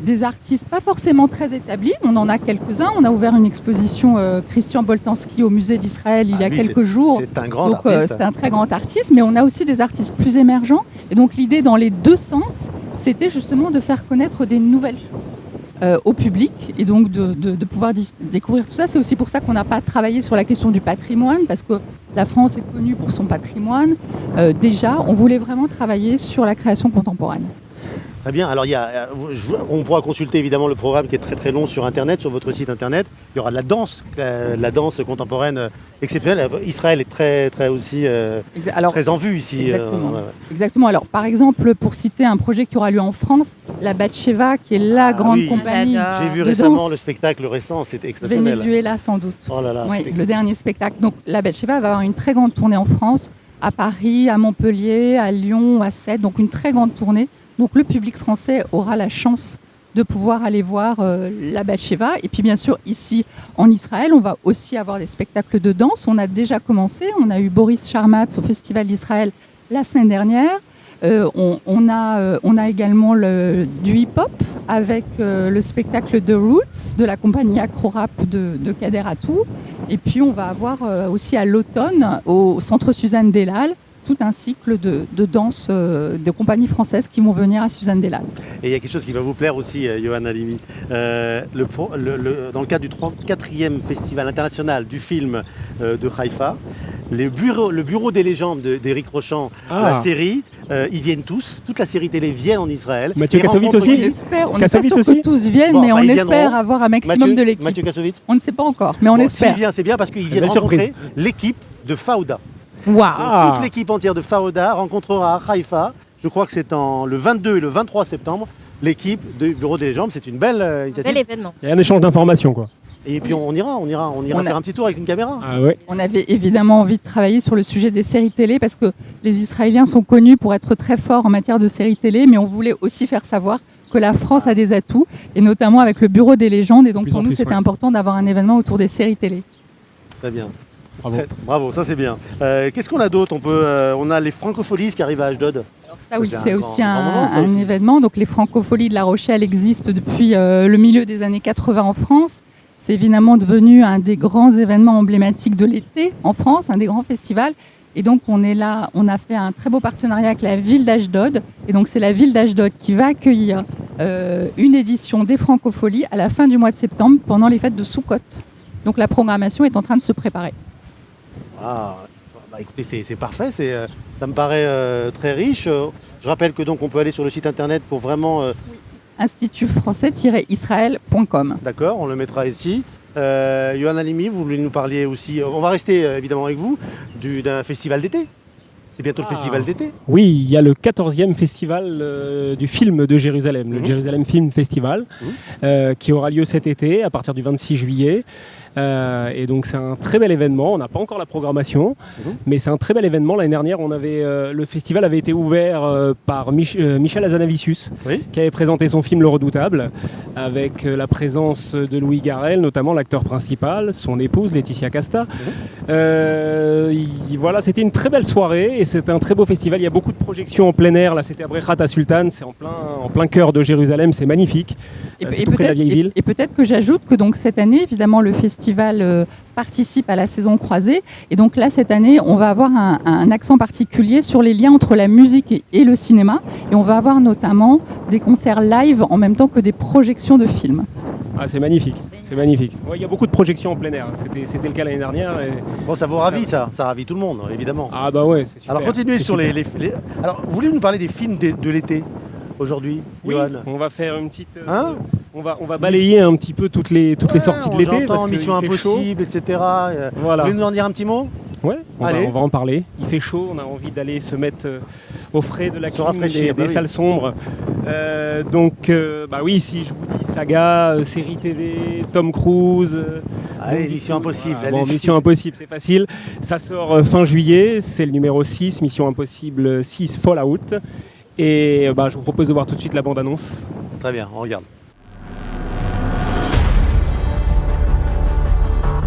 [SPEAKER 14] des artistes pas forcément très établis, on en a quelques-uns. On a ouvert une exposition Christian Boltanski au musée d'Israël il y a quelques jours.
[SPEAKER 4] C'est un grand artiste.
[SPEAKER 14] C'est un très grand artiste, mais on a aussi des artistes plus émergents. Et donc l'idée dans les deux sens, c'était justement de faire connaître des nouvelles choses au public et donc de pouvoir découvrir tout ça. C'est aussi pour ça qu'on n'a pas travaillé sur la question du patrimoine, parce que la France est connue pour son patrimoine. Déjà, on voulait vraiment travailler sur la création contemporaine.
[SPEAKER 4] Très bien. Alors, on pourra consulter évidemment le programme qui est très long sur Internet, sur votre site Internet. Il y aura de la danse contemporaine exceptionnelle. Israël est très aussi très en vue ici.
[SPEAKER 14] Exactement. Alors, par exemple, pour citer un projet qui aura lieu en France, la Batsheva, qui est la grande compagnie.
[SPEAKER 4] J'ai vu récemment le spectacle récent, c'était exceptionnel.
[SPEAKER 14] Venezuela, sans doute.
[SPEAKER 4] Oh là là,
[SPEAKER 14] le dernier spectacle. Donc, la Batsheva va avoir une très grande tournée en France, à Paris, à Montpellier, à Lyon, à Sète. Donc, une très grande tournée. Donc le public français aura la chance de pouvoir aller voir la Batsheva. Et puis bien sûr, ici en Israël, on va aussi avoir des spectacles de danse. On a déjà commencé. On a eu Boris Charmatz au Festival d'Israël la semaine dernière. On a également du hip-hop avec le spectacle The Roots de la compagnie Acro-Rap de Kader Atou. Et puis on va avoir aussi à l'automne au Centre Suzanne Delal tout un cycle de danse de compagnies françaises qui vont venir à Suzanne Delal.
[SPEAKER 4] Et il y a quelque chose qui va vous plaire aussi, Yohann Halimi. Dans le cadre du 4e Festival international du film de Haïfa, le bureau des légendes d'Éric Rochant, la série, ils viennent tous, toute la série télé vient en Israël.
[SPEAKER 16] Mathieu Kassovitz aussi.
[SPEAKER 14] On n'est pas sûr que tous viennent, mais on espère avoir un maximum de l'équipe.
[SPEAKER 4] Mathieu Kassovitz.
[SPEAKER 14] On ne sait pas encore, mais on espère.
[SPEAKER 4] S'il vient, c'est bien parce qu'ils viennent rencontrer l'équipe de Fauda.
[SPEAKER 8] Wow.
[SPEAKER 4] Toute l'équipe entière de Fauda rencontrera à Haïfa, je crois que c'est le 22 et le 23 septembre, l'équipe du Bureau des légendes. C'est une belle initiative.
[SPEAKER 5] Bel événement.
[SPEAKER 16] Il y a un échange d'informations, quoi.
[SPEAKER 4] Et puis on ira faire un petit tour avec une caméra.
[SPEAKER 14] Ah ouais. On avait évidemment envie de travailler sur le sujet des séries télé parce que les Israéliens sont connus pour être très forts en matière de séries télé, mais on voulait aussi faire savoir que la France a des atouts, et notamment avec le Bureau des légendes. Et donc pour nous, c'était important d'avoir un événement autour des séries télé.
[SPEAKER 4] Très bien.
[SPEAKER 7] Bravo.
[SPEAKER 4] Bravo, ça c'est bien. Qu'est-ce qu'on a d'autre? On a les Francopholies qui arrivent à Ashdod.
[SPEAKER 14] Ça oui, c'est aussi un événement. Donc les Francopholies de La Rochelle existent depuis le milieu des années 80 en France. C'est évidemment devenu un des grands événements emblématiques de l'été en France, un des grands festivals. Et donc on est là, on a fait un très beau partenariat avec la ville d'Ashdod. Et donc c'est la ville d'Ashdod qui va accueillir une édition des Francopholies à la fin du mois de septembre pendant les fêtes de Soukhot. Donc la programmation est en train de se préparer.
[SPEAKER 4] Ah, bah écoutez, c'est parfait, ça me paraît très riche. Je rappelle que donc on peut aller sur le site internet pour vraiment...
[SPEAKER 14] institutfrançais-israël.com.
[SPEAKER 4] D'accord, on le mettra ici. Yohann Halimi, vous voulez nous parler aussi, on va rester évidemment avec vous, d'un festival d'été. C'est bientôt le festival d'été.
[SPEAKER 16] Oui, il y a le 14e festival du film de Jérusalem, le Jérusalem Film Festival, qui aura lieu cet été à partir du 26 juillet. Et donc c'est un très bel événement, on n'a pas encore la programmation, mais c'est un très bel événement. L'année dernière, le festival avait été ouvert par Michel Hazanavicius, qui avait présenté son film Le Redoutable, avec la présence de Louis Garrel, notamment l'acteur principal, son épouse Laetitia Casta. Voilà, c'était une très belle soirée et c'était un très beau festival. Il y a beaucoup de projections en plein air. Là, c'était à Brechat HaSultan, c'est en plein cœur de Jérusalem, c'est magnifique. C'est tout près de la vieille ville.
[SPEAKER 14] Et peut-être que j'ajoute que donc cette année, évidemment, le festival participe à la saison croisée. Et donc là, cette année, on va avoir un accent particulier sur les liens entre la musique et le cinéma. Et on va avoir notamment des concerts live en même temps que des projections de films.
[SPEAKER 16] Ah, c'est magnifique, c'est magnifique. Ouais, il y a beaucoup de projections en plein air, c'était le cas l'année dernière. Et
[SPEAKER 4] bon, ça vous ravit, ça ravit tout le monde, évidemment.
[SPEAKER 16] Ah bah ouais, c'est super.
[SPEAKER 4] Alors continuez sur les... Alors, vous voulez nous parler des films de l'été aujourd'hui, Yohann?
[SPEAKER 16] On va faire une petite... on va balayer un petit peu toutes les sorties de l'été. Parce
[SPEAKER 4] Mission Impossible, etc. Voilà. Vous voulez nous en dire un petit mot?
[SPEAKER 16] Ouais, on va en parler. Il fait chaud, on a envie d'aller se mettre au frais de la clim des salles sombres. Donc, oui, si je vous dis saga, série TV, Tom Cruise...
[SPEAKER 4] Allez, Mission Impossible.
[SPEAKER 16] Mission Impossible, c'est facile. Ça sort fin juillet, c'est le numéro 6, Mission Impossible 6 Fallout. Et je vous propose de voir tout de suite la bande-annonce.
[SPEAKER 4] Très bien, on regarde.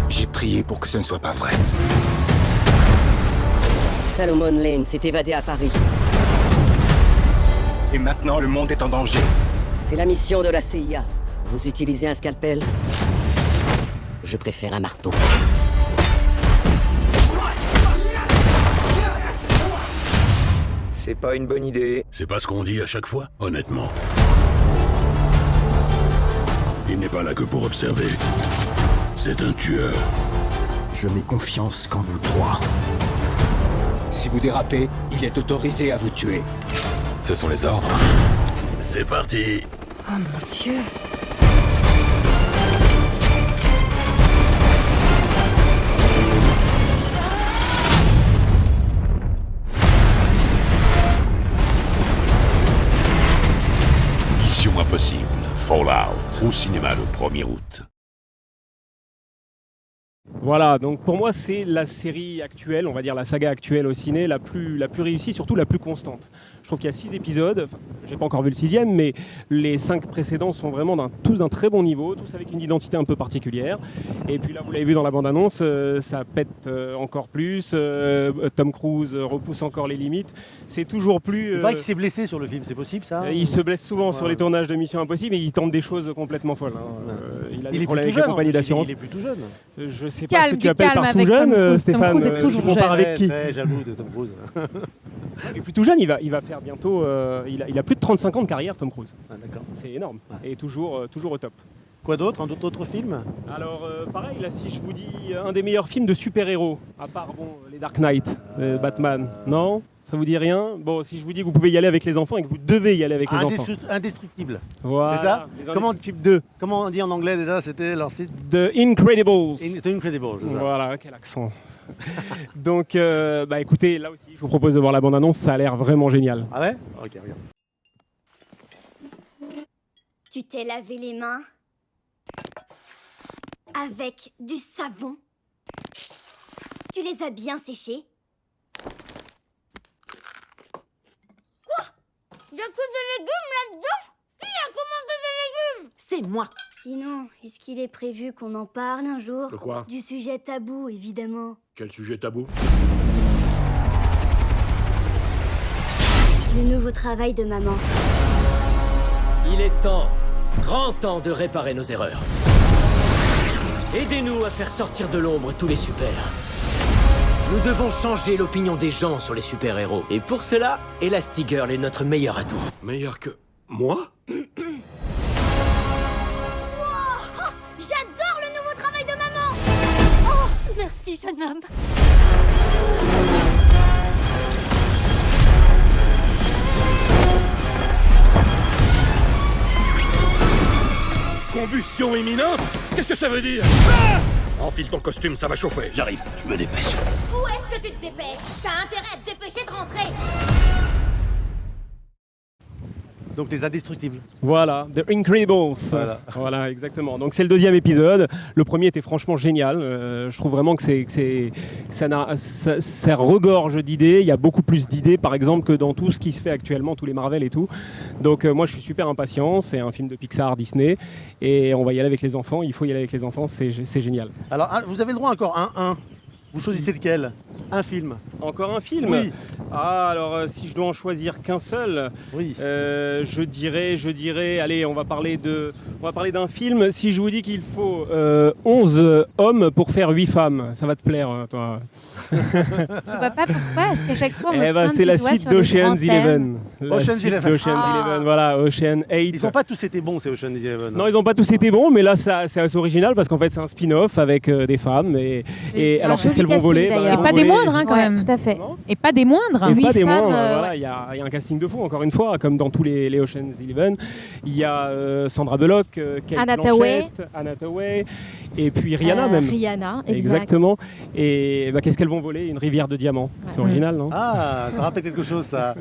[SPEAKER 17] J'ai prié pour que ce ne soit pas vrai.
[SPEAKER 18] Salomon Lane s'est évadé à Paris.
[SPEAKER 17] Et maintenant, le monde est en danger.
[SPEAKER 18] C'est la mission de la CIA. Vous utilisez un scalpel? Je préfère un marteau.
[SPEAKER 17] C'est pas une bonne idée.
[SPEAKER 19] C'est pas ce qu'on dit à chaque fois, honnêtement. Il n'est pas là que pour observer. C'est un tueur.
[SPEAKER 17] Je n'ai confiance qu'en vous trois. Si vous dérapez, il est autorisé à vous tuer.
[SPEAKER 19] Ce sont les ordres. C'est parti.
[SPEAKER 18] Oh mon Dieu.
[SPEAKER 19] Mission Impossible, Fallout, au cinéma le 1er août.
[SPEAKER 16] Voilà, donc pour moi c'est la série actuelle, on va dire la saga actuelle au ciné, la plus réussie, surtout la plus constante. Je trouve qu'il y a 6 épisodes, j'ai pas encore vu le 6e, mais les 5 précédents sont vraiment tous d'un très bon niveau, tous avec une identité un peu particulière. Et puis là, vous l'avez vu dans la bande-annonce, ça pète encore plus, Tom Cruise repousse encore les limites. C'est toujours plus...
[SPEAKER 4] Il paraît qu'il s'est blessé sur le film, c'est possible ça?
[SPEAKER 16] Il se blesse souvent sur les tournages de Mission Impossible et il tente des choses complètement folles. Il a des problèmes avec la compagnie d'assurance.
[SPEAKER 4] Il est plutôt jeune.
[SPEAKER 16] Je sais pas ce que tu appelles par tout jeune, Stéphane.
[SPEAKER 8] Tom Cruise est toujours jeune.
[SPEAKER 16] Avec qui?
[SPEAKER 4] Très jaloux de Tom Cruise.
[SPEAKER 16] Et puis tout jeune, il va faire bientôt... il a plus de 35 ans de carrière, Tom Cruise.
[SPEAKER 4] Ah, d'accord.
[SPEAKER 16] C'est énorme. Et toujours au top.
[SPEAKER 4] Quoi d'autre? Un autre film?
[SPEAKER 16] Alors, pareil, là, si je vous dis un des meilleurs films de super-héros, à part les Dark Knight, Batman, non? Ça vous dit rien? Bon, si je vous dis que vous pouvez y aller avec les enfants et que vous devez y aller avec les enfants.
[SPEAKER 4] Indestructible.
[SPEAKER 16] Voilà.
[SPEAKER 4] C'est ça?
[SPEAKER 16] Les Indestructibles 2.
[SPEAKER 4] Comment on dit en anglais déjà? C'était leur site?
[SPEAKER 16] The Incredibles.
[SPEAKER 4] The Incredibles, c'est ça.
[SPEAKER 16] Voilà, quel accent. Donc, écoutez, là aussi, je vous propose de voir la bande-annonce, ça a l'air vraiment génial.
[SPEAKER 4] Ah ouais? Ok, regarde.
[SPEAKER 12] Tu t'es lavé les mains?
[SPEAKER 20] Avec du savon. Tu les as bien séchés? Quoi? Il y a que des légumes là-dedans? Qui a commandé des légumes?
[SPEAKER 21] C'est moi.
[SPEAKER 20] Sinon, est-ce qu'il est prévu qu'on en parle un jour?
[SPEAKER 19] De quoi?
[SPEAKER 20] Du sujet tabou, évidemment.
[SPEAKER 19] Quel sujet tabou?
[SPEAKER 20] Le nouveau travail de maman.
[SPEAKER 22] Il est temps, grand temps de réparer nos erreurs. Aidez-nous à faire sortir de l'ombre tous les super. Nous devons changer l'opinion des gens sur les super-héros. Et pour cela, Elastigirl est notre meilleur atout.
[SPEAKER 19] Meilleur que... moi?
[SPEAKER 20] Wow! J'adore le nouveau travail de maman! Oh, merci, jeune homme.
[SPEAKER 19] Combustion imminente? Qu'est-ce que ça veut dire? Enfile ton costume, ça va chauffer. J'arrive, je me dépêche.
[SPEAKER 20] Où est-ce que tu te dépêches? T'as intérêt à te dépêcher de rentrer.
[SPEAKER 4] Donc les indestructibles.
[SPEAKER 16] Voilà, The Incredibles. Voilà, exactement. Donc c'est le 2e épisode. Le premier était franchement génial. Je trouve vraiment que ça regorge d'idées. Il y a beaucoup plus d'idées, par exemple, que dans tout ce qui se fait actuellement, tous les Marvel et tout. Donc moi, je suis super impatient. C'est un film de Pixar, Disney, et on va y aller avec les enfants. Il faut y aller avec les enfants. C'est génial.
[SPEAKER 4] Alors, vous avez le droit encore un. Vous choisissez lequel? Un film.
[SPEAKER 16] Encore un film?
[SPEAKER 4] Oui.
[SPEAKER 16] Ah, alors si je dois en choisir qu'un seul,
[SPEAKER 4] oui.
[SPEAKER 16] Je dirais, allez, on va parler d'un film. Si je vous dis qu'il faut 11 hommes pour faire 8 femmes, ça va te plaire, hein, toi.
[SPEAKER 5] Je vois pas pourquoi, parce qu'à chaque fois on me pointe
[SPEAKER 16] c'est la
[SPEAKER 5] du doigt
[SPEAKER 16] suite
[SPEAKER 5] sur des
[SPEAKER 16] d'Ocean's
[SPEAKER 5] grands
[SPEAKER 16] Eleven.
[SPEAKER 5] thèmes.
[SPEAKER 4] Ocean's Eleven.
[SPEAKER 16] Voilà, Ocean 8.
[SPEAKER 4] Ils n'ont pas tous été bons, ces Ocean's Eleven.
[SPEAKER 16] Non, ils n'ont pas tous été bons, mais là, c'est assez original parce qu'en fait, c'est un spin-off avec des femmes. Et alors, qu'est-ce qu'elles vont voler?
[SPEAKER 8] Et pas des moindres, hein, quand même.
[SPEAKER 5] Tout à fait.
[SPEAKER 8] Et pas des moindres.
[SPEAKER 16] Et pas des moindres. Voilà, il y a un casting de fou, encore une fois, comme dans tous les Ocean's Eleven. Il y a Sandra Bullock, Kate Blanchett, Anna Hathaway, et puis Rihanna même.
[SPEAKER 5] Rihanna,
[SPEAKER 16] exactement. Et qu'est-ce qu'elles vont voler? Une rivière de diamants. C'est original, non?
[SPEAKER 4] Ah, ça rappelle quelque chose, ça.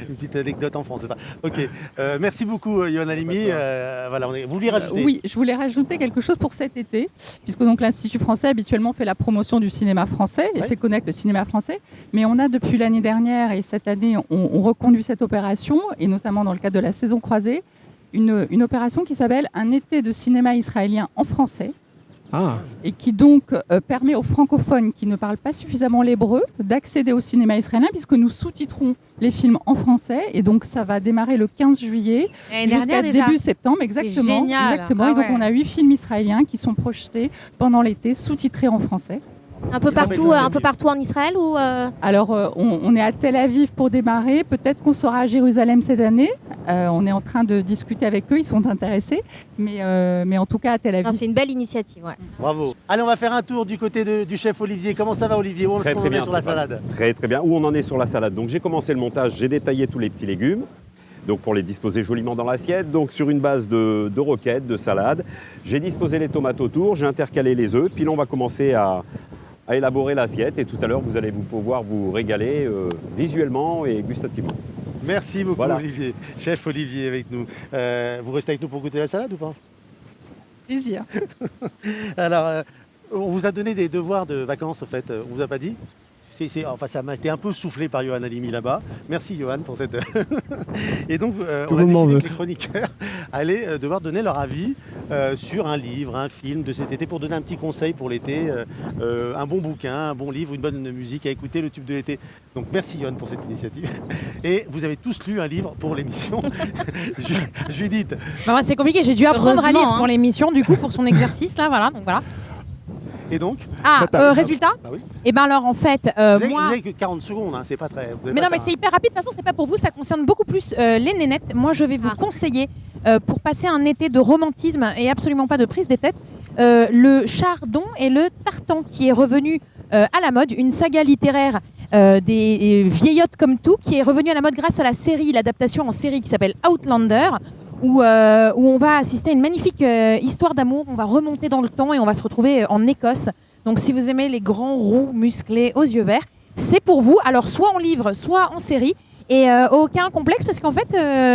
[SPEAKER 4] Une petite anecdote en France, c'est ça. Ok. Merci beaucoup, Yohann Halimi. Voilà, vous vouliez rajouter?
[SPEAKER 14] Oui, je voulais rajouter quelque chose pour cet été, puisque donc l'Institut français habituellement fait la promotion du cinéma français et fait connaître le cinéma français. Mais on a depuis l'année dernière et cette année, on reconduit cette opération, et notamment dans le cadre de la saison croisée, une opération qui s'appelle Un été de cinéma israélien en français. Et qui donc permet aux francophones qui ne parlent pas suffisamment l'hébreu d'accéder au cinéma israélien, puisque nous sous-titrons les films en français, et donc ça va démarrer le 15 juillet jusqu'à début septembre, exactement.
[SPEAKER 5] Génial.
[SPEAKER 14] Exactement. Et donc on a 8 films israéliens qui sont projetés pendant l'été, sous-titrés en français.
[SPEAKER 5] Un peu partout en Israël ou
[SPEAKER 14] Alors, on est à Tel Aviv pour démarrer. Peut-être qu'on sera à Jérusalem cette année. On est en train de discuter avec eux. Ils sont intéressés. Mais en tout cas, à Tel Aviv.
[SPEAKER 5] C'est une belle initiative. Ouais.
[SPEAKER 4] Bravo. Allez, on va faire un tour du côté du chef Olivier. Comment ça va, Olivier? Où est-ce qu'on en est sur la salade?
[SPEAKER 9] Très très bien. Où on en est sur la salade? Donc j'ai commencé le montage. J'ai détaillé tous les petits légumes. Donc pour les disposer joliment dans l'assiette, donc sur une base de roquettes, de salade. J'ai disposé les tomates autour, j'ai intercalé les œufs, puis là on va commencer à élaborer l'assiette, et tout à l'heure vous allez pouvoir vous régaler visuellement et gustativement.
[SPEAKER 4] Merci beaucoup,
[SPEAKER 9] voilà.
[SPEAKER 4] Olivier. Chef Olivier avec nous. Vous restez avec nous pour goûter la salade ou pas?
[SPEAKER 14] Plaisir.
[SPEAKER 4] Alors, on vous a donné des devoirs de vacances, en fait. On vous a pas dit? Enfin, ça m'a été un peu soufflé par Yohann Halimi là-bas. Merci Yohann pour cette... Et donc, on a décidé que les chroniqueurs allaient devoir donner leur avis sur un livre, un film de cet été, pour donner un petit conseil pour l'été, un bon bouquin, un bon livre, une bonne musique à écouter, le tube de l'été. Donc merci Yohann pour cette initiative. Et vous avez tous lu un livre pour l'émission. Judith.
[SPEAKER 8] Bah, c'est compliqué, j'ai dû apprendre à lire pour l'émission, du coup, pour son exercice, là, voilà. Donc voilà.
[SPEAKER 4] Et donc
[SPEAKER 8] résultat
[SPEAKER 4] bah oui.
[SPEAKER 8] Et bien alors en fait,
[SPEAKER 4] vous avez que 40 secondes, hein, c'est pas très...
[SPEAKER 8] Mais non, mais c'est hyper rapide, de toute façon c'est pas pour vous, ça concerne beaucoup plus les nénettes. Moi je vais vous conseiller, pour passer un été de romantisme et absolument pas de prise des têtes, le Chardon et le Tartan qui est revenu à la mode, une saga littéraire des vieillottes comme tout, qui est revenu à la mode grâce à la série, l'adaptation en série qui s'appelle Outlander, où on va assister à une magnifique histoire d'amour. On va remonter dans le temps et on va se retrouver en Écosse. Donc si vous aimez les grands roux musclés aux yeux verts, c'est pour vous. Alors soit en livre, soit en série. Et aucun complexe, parce qu'en fait,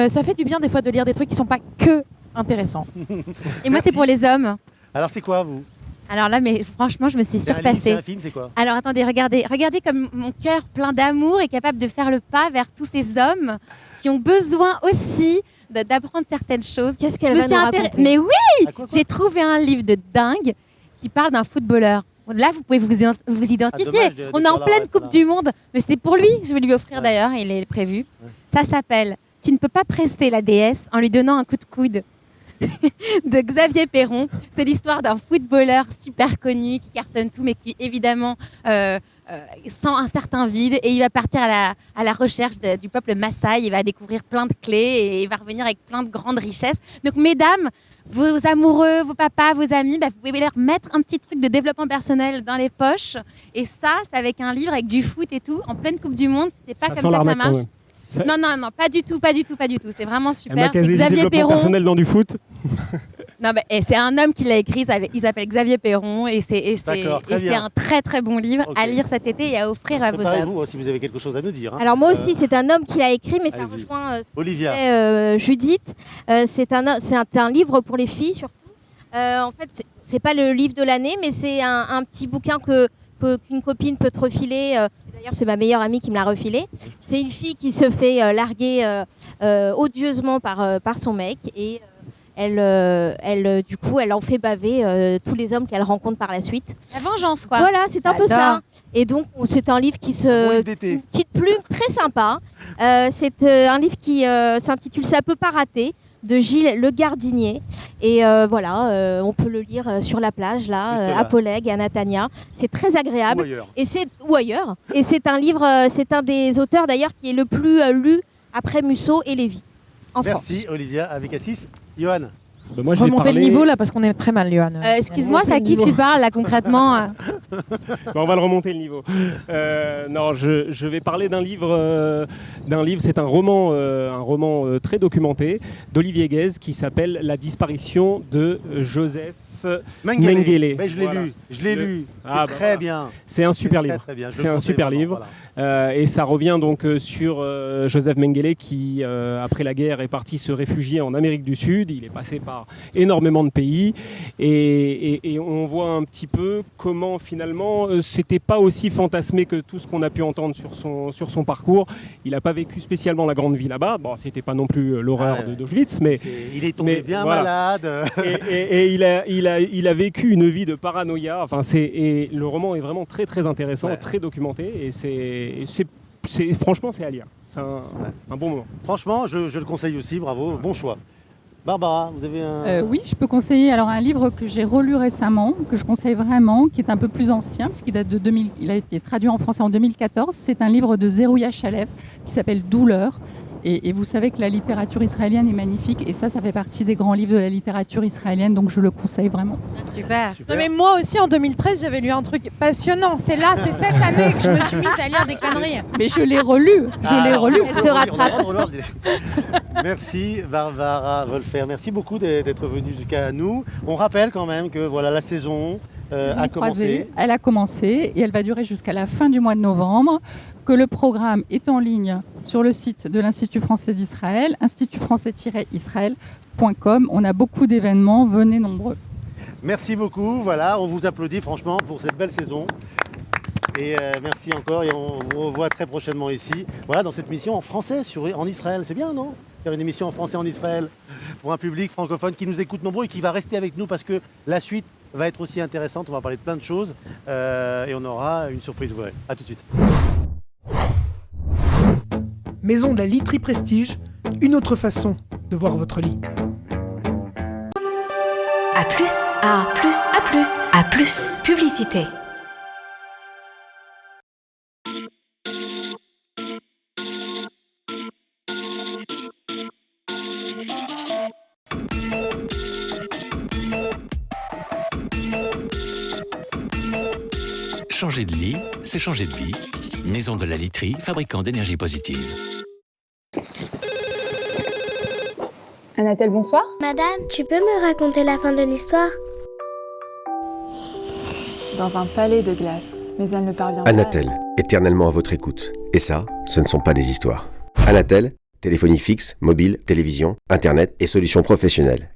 [SPEAKER 8] ça fait du bien des fois de lire des trucs qui ne sont pas que intéressants.
[SPEAKER 5] Et moi, c'est pour les hommes.
[SPEAKER 4] Alors c'est quoi, vous?
[SPEAKER 5] Alors là, mais franchement, je me suis
[SPEAKER 4] C'est un livre,
[SPEAKER 5] surpassée.
[SPEAKER 4] c'est un film, c'est quoi?
[SPEAKER 5] Alors attendez, regardez comme mon cœur plein d'amour est capable de faire le pas vers tous ces hommes qui ont besoin aussi d'apprendre certaines choses.
[SPEAKER 2] Qu'est-ce qu'elle va nous raconter?
[SPEAKER 5] Mais oui,
[SPEAKER 4] À quoi
[SPEAKER 5] j'ai trouvé un livre de dingue qui parle d'un footballeur. Là, vous pouvez vous identifier.
[SPEAKER 4] dommage de
[SPEAKER 5] On est en
[SPEAKER 4] pas
[SPEAKER 5] pleine
[SPEAKER 4] l'avoir,
[SPEAKER 5] Coupe
[SPEAKER 4] là.
[SPEAKER 5] du Monde, mais c'était pour lui. Je vais lui offrir
[SPEAKER 4] Ouais.
[SPEAKER 5] d'ailleurs, il est prévu. Ça s'appelle « Tu ne peux pas presser la déesse en lui donnant un coup de coude » de Xavier Perron. C'est l'histoire d'un footballeur super connu qui cartonne tout, mais qui évidemment sent un certain vide, et il va partir à la recherche du peuple Maasai. Il va découvrir plein de clés et il va revenir avec plein de grandes richesses. Donc mesdames, vos amoureux, vos papas, vos amis, vous pouvez leur mettre un petit truc de développement personnel dans les poches, et ça, c'est avec un livre avec du foot et tout, en pleine Coupe du Monde. C'est pas
[SPEAKER 16] Ça
[SPEAKER 5] comme
[SPEAKER 16] sent
[SPEAKER 5] ça que ça
[SPEAKER 16] l'arnaque, quand
[SPEAKER 5] marche.
[SPEAKER 16] même. Ça-
[SPEAKER 5] Non, pas du tout. C'est vraiment
[SPEAKER 16] Elle
[SPEAKER 5] super.
[SPEAKER 16] m'a
[SPEAKER 5] C'est
[SPEAKER 16] casé du
[SPEAKER 5] Xavier
[SPEAKER 16] développement
[SPEAKER 5] Perron.
[SPEAKER 16] personnel dans du foot.
[SPEAKER 5] Non, et c'est un homme qui l'a écrit, il s'appelle Xavier Perron, et
[SPEAKER 4] D'accord, très
[SPEAKER 5] c'est
[SPEAKER 4] bien.
[SPEAKER 5] un très très bon livre
[SPEAKER 4] Ok.
[SPEAKER 5] à lire cet été et à offrir à vos hommes.
[SPEAKER 4] Préparez-vous si vous avez quelque chose à nous dire. hein.
[SPEAKER 2] Alors moi aussi, c'est un homme qui l'a écrit, mais ça
[SPEAKER 4] Allez-y.
[SPEAKER 2] rejoint ce que
[SPEAKER 4] Olivia.
[SPEAKER 2] disait, Judith. C'est un livre pour les filles surtout. En fait, c'est pas le livre de l'année, mais c'est un petit bouquin qu'une copine peut te refiler. D'ailleurs, c'est ma meilleure amie qui me l'a refilé. C'est une fille qui se fait larguer odieusement par son mec, et du coup, elle en fait baver tous les hommes qu'elle rencontre par la suite.
[SPEAKER 5] La vengeance, quoi.
[SPEAKER 2] Voilà, c'est un peu
[SPEAKER 5] J'adore.
[SPEAKER 2] ça. Et donc, c'est un livre qui
[SPEAKER 4] Bon livre d'été.
[SPEAKER 2] une petite plume très sympa. C'est un livre qui s'intitule Ça peut pas rater, de Gilles Le Gardinier. Et voilà, on peut le lire sur la plage, là,
[SPEAKER 4] Juste là.
[SPEAKER 2] à Polègue, à Natania. C'est très agréable.
[SPEAKER 4] Ou ailleurs.
[SPEAKER 2] Ou ailleurs. Et c'est un livre, c'est un des auteurs d'ailleurs qui est le plus lu après Musso et Lévy en France.
[SPEAKER 4] Merci Olivia avec Assis. Johan.
[SPEAKER 16] Moi, je vais
[SPEAKER 8] Remontez
[SPEAKER 16] parler-
[SPEAKER 8] le niveau là parce qu'on est très mal, Johan.
[SPEAKER 5] Excuse-moi, c'est à qui tu parles là concrètement
[SPEAKER 16] On va le remonter le niveau. Non, je vais parler d'un livre. C'est un roman très documenté d'Olivier Guèze qui s'appelle La disparition de Joseph Mengele.
[SPEAKER 4] Ben, je l'ai
[SPEAKER 16] Voilà.
[SPEAKER 4] lu. Je l'ai lu.
[SPEAKER 16] Ah,
[SPEAKER 4] C'est
[SPEAKER 16] bah,
[SPEAKER 4] très
[SPEAKER 16] voilà.
[SPEAKER 4] bien.
[SPEAKER 16] C'est un super
[SPEAKER 4] très,
[SPEAKER 16] livre.
[SPEAKER 4] très bien. Je
[SPEAKER 16] C'est
[SPEAKER 4] le
[SPEAKER 16] un
[SPEAKER 4] conseille
[SPEAKER 16] super
[SPEAKER 4] vraiment,
[SPEAKER 16] livre.
[SPEAKER 4] voilà.
[SPEAKER 16] Et ça revient donc sur Joseph Mengele qui, après la guerre, est parti se réfugier en Amérique du Sud. Il est passé par énormément de pays. Et on voit un petit peu comment finalement, c'était pas aussi fantasmé que tout ce qu'on a pu entendre sur son parcours. Il n'a pas vécu spécialement la grande vie là-bas. Bon, c'était pas non plus l'horreur d'Auschwitz, mais...
[SPEAKER 4] Il est tombé bien
[SPEAKER 16] voilà.
[SPEAKER 4] malade.
[SPEAKER 16] Et il a vécu une vie de paranoïa. Enfin, et le roman est vraiment très très intéressant, très documenté, et franchement c'est à lire. C'est un bon moment.
[SPEAKER 4] Franchement, je le conseille aussi. Bravo, bon choix. Barbara, vous avez un...
[SPEAKER 14] Oui, je peux conseiller alors un livre que j'ai relu récemment, que je conseille vraiment, qui est un peu plus ancien, puisqu'il date de 2000, il a été traduit en français en 2014. C'est un livre de Zerouia Chalev qui s'appelle Douleur. Et vous savez que la littérature israélienne est magnifique, et ça fait partie des grands livres de la littérature israélienne, donc je le conseille vraiment.
[SPEAKER 5] Super.
[SPEAKER 8] Non, mais moi aussi en 2013 j'avais lu un truc passionnant. C'est cette année que je me suis mise à lire des conneries.
[SPEAKER 14] Mais je l'ai relu.
[SPEAKER 2] Elle se rattrape.
[SPEAKER 4] Merci Barbara Wolfer. Merci beaucoup d'être venue jusqu'à nous. On rappelle quand même que voilà, la saison a commencé.
[SPEAKER 14] Elle a commencé et elle va durer jusqu'à la fin du mois de novembre, que le programme est en ligne sur le site de l'Institut français d'Israël, institutfrançais-israël.com. On a beaucoup d'événements, venez nombreux.
[SPEAKER 4] Merci beaucoup, voilà, on vous applaudit franchement pour cette belle saison. Et merci encore, et on vous revoit très prochainement ici, voilà, dans cette mission en français en Israël. C'est bien, non? Faire une émission en français en Israël pour un public francophone qui nous écoute nombreux et qui va rester avec nous parce que la suite va être aussi intéressante. On va parler de plein de choses et on aura une surprise, vous verrez. À tout de suite.
[SPEAKER 3] Maison de la literie Prestige, une autre façon de voir votre lit.
[SPEAKER 1] A plus, A plus, A plus, A plus. Publicité.
[SPEAKER 10] Changer de lit, c'est changer de vie. Maison de la literie, fabricant d'énergie positive.
[SPEAKER 11] Anatel, bonsoir.
[SPEAKER 12] Madame, tu peux me raconter la fin de l'histoire?
[SPEAKER 11] Dans un palais de glace, mais elle ne parvient pas.
[SPEAKER 13] Anatel, éternellement à votre écoute. Et ça, ce ne sont pas des histoires. Anatel, téléphonie fixe, mobile, télévision, internet et solutions professionnelles.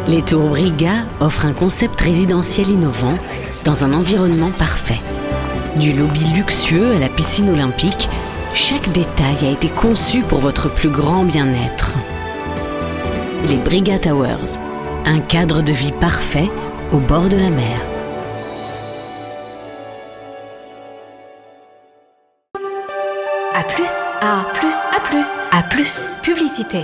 [SPEAKER 1] Les tours Briga offrent un concept résidentiel innovant dans un environnement parfait. Du lobby luxueux à la piscine olympique, chaque détail a été conçu pour votre plus grand bien-être. Les Briga Towers, un cadre de vie parfait au bord de la mer.
[SPEAKER 6] A plus, A plus, A plus, A plus, publicité.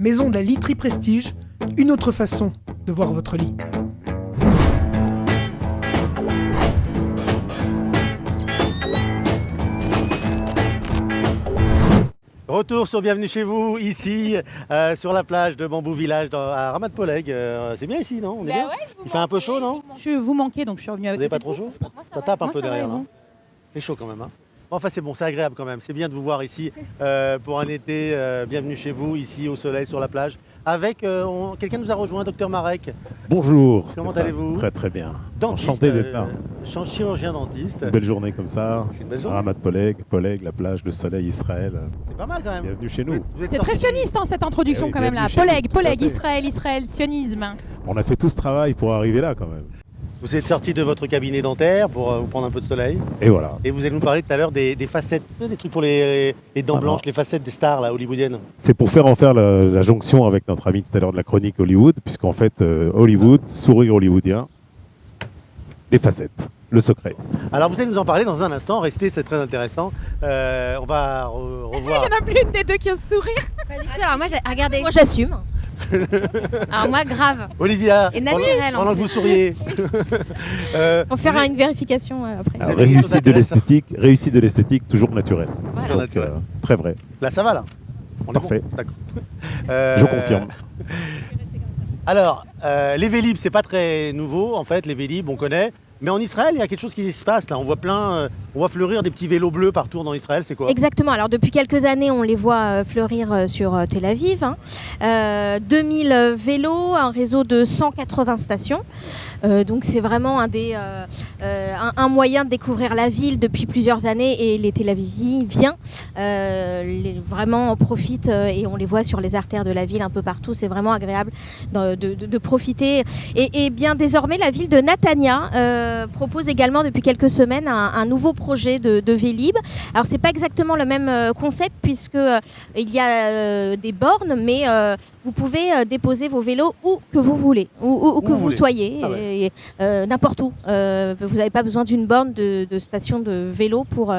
[SPEAKER 3] Maison de la literie Prestige, une autre façon de voir votre lit.
[SPEAKER 4] Retour sur Bienvenue chez vous, ici, sur la plage de Bambou Village, à Ramat Poleg. C'est bien ici, non? On est bien.
[SPEAKER 8] Ouais,
[SPEAKER 4] Il fait un peu chaud, non?
[SPEAKER 8] Vous manquez, donc je suis revenue avec
[SPEAKER 4] Vous n'avez pas trop chaud? Ça tape un peu derrière.
[SPEAKER 8] va,
[SPEAKER 4] Il fait chaud quand même. Hein. Enfin, c'est bon, c'est agréable quand même. C'est bien de vous voir ici pour un été. Bienvenue chez vous, ici au soleil, sur la plage. Avec, quelqu'un nous a rejoint, Dr Marek.
[SPEAKER 21] Bonjour.
[SPEAKER 4] Comment allez-vous?
[SPEAKER 21] Très très bien.
[SPEAKER 4] Dentiste,
[SPEAKER 21] Enchanté d'être là.
[SPEAKER 4] Chirurgien dentiste.
[SPEAKER 21] Une belle journée comme ça.
[SPEAKER 4] C'est une belle journée.
[SPEAKER 21] Ramat Poleg, la plage, le soleil, Israël.
[SPEAKER 4] C'est pas mal quand même.
[SPEAKER 21] Bienvenue chez nous.
[SPEAKER 8] C'est très sioniste cette introduction
[SPEAKER 21] oui,
[SPEAKER 8] quand même là.
[SPEAKER 21] bienvenue chez
[SPEAKER 8] Poleg,
[SPEAKER 21] nous.
[SPEAKER 8] Israël, sionisme.
[SPEAKER 21] On a fait tout ce travail pour arriver là quand même.
[SPEAKER 4] Vous êtes sorti de votre cabinet dentaire pour vous prendre un peu de soleil.
[SPEAKER 21] Et voilà.
[SPEAKER 4] Et vous allez nous parler tout à l'heure des facettes, des trucs pour les dents blanches, les facettes des stars là, hollywoodiennes.
[SPEAKER 21] C'est pour faire la jonction avec notre ami tout à l'heure de la chronique Hollywood, puisqu'en fait, Hollywood, sourire hollywoodien, les facettes, le secret.
[SPEAKER 4] Alors vous allez nous en parler dans un instant, restez, c'est très intéressant. On va revoir...
[SPEAKER 8] Il n'y en a plus une des deux qui ose sourire.
[SPEAKER 2] Pas du tout. Alors moi, regardez, moi j'assume. Alors moi, grave.
[SPEAKER 4] Olivia,
[SPEAKER 2] Et naturel.
[SPEAKER 4] pendant que vous souriez.
[SPEAKER 2] On fera une vérification après.
[SPEAKER 21] Alors, réussite de l'esthétique, toujours naturelle.
[SPEAKER 2] Voilà.
[SPEAKER 21] Donc, très vrai.
[SPEAKER 4] Là ça va là. On est
[SPEAKER 21] Parfait.
[SPEAKER 4] bon D'accord.
[SPEAKER 21] Je confirme.
[SPEAKER 4] Alors, les Vélib, c'est pas très nouveau en fait, les Vélib, on connaît. Mais en Israël, il y a quelque chose qui se passe là. On voit fleurir des petits vélos bleus partout dans Israël, c'est quoi?
[SPEAKER 2] Exactement. Alors depuis quelques années, on les voit fleurir sur Tel Aviv. 2000 vélos, un réseau de 180 stations. Donc c'est vraiment un moyen de découvrir la ville depuis plusieurs années et les Tel Aviviens vraiment en profitent et on les voit sur les artères de la ville un peu partout. C'est vraiment agréable de profiter. Et bien désormais, la ville de Netanya propose également depuis quelques semaines un nouveau projet de Vélib. Alors c'est pas exactement le même concept puisque il y a des bornes, mais vous pouvez déposer vos vélos où que vous voulez, où que vous soyez, n'importe où. Vous n'avez pas besoin d'une borne de station de vélo pour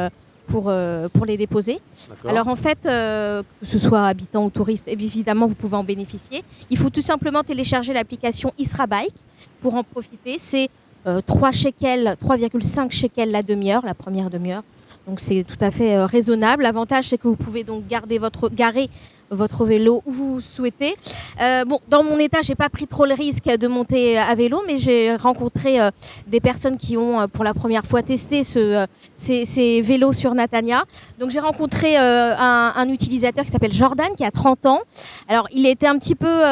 [SPEAKER 2] les déposer. Alors en fait, que ce soit habitants ou touristes, évidemment vous pouvez en bénéficier. Il faut tout simplement télécharger l'application IsraBike pour en profiter. C'est 3,5 shekels la demi-heure, la première demi-heure. Donc c'est tout à fait raisonnable. L'avantage c'est que vous pouvez donc garer votre vélo où vous souhaitez. Dans mon état, j'ai pas pris trop le risque de monter à vélo, mais j'ai rencontré des personnes qui ont pour la première fois testé ces vélos sur Netanya. Donc j'ai rencontré un utilisateur qui s'appelle Jordan, qui a 30 ans. Alors il était un petit peu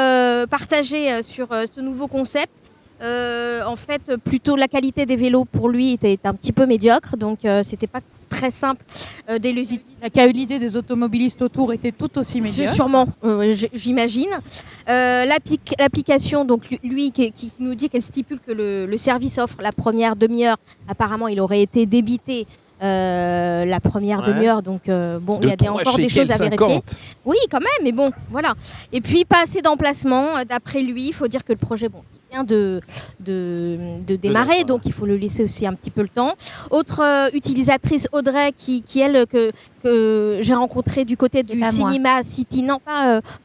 [SPEAKER 2] partagé sur ce nouveau concept. En fait, plutôt la qualité des vélos pour lui était un petit peu médiocre, donc c'était pas très simple d'élucider.
[SPEAKER 8] La qualité des automobilistes autour était tout aussi médiocre.
[SPEAKER 2] Sûrement, j'imagine. L'application, donc lui qui nous dit qu'elle stipule que le service offre la première demi-heure. Apparemment, il aurait été débité la première demi-heure, donc il y a encore des choses à vérifier. Oui, quand même, mais bon, voilà. Et puis pas assez d'emplacement. D'après lui, il faut dire que le projet, vient de démarrer, donc il faut le laisser aussi un petit peu le temps. Autre utilisatrice, Audrey, qui elle, que j'ai rencontrée du côté du Cinéma City, non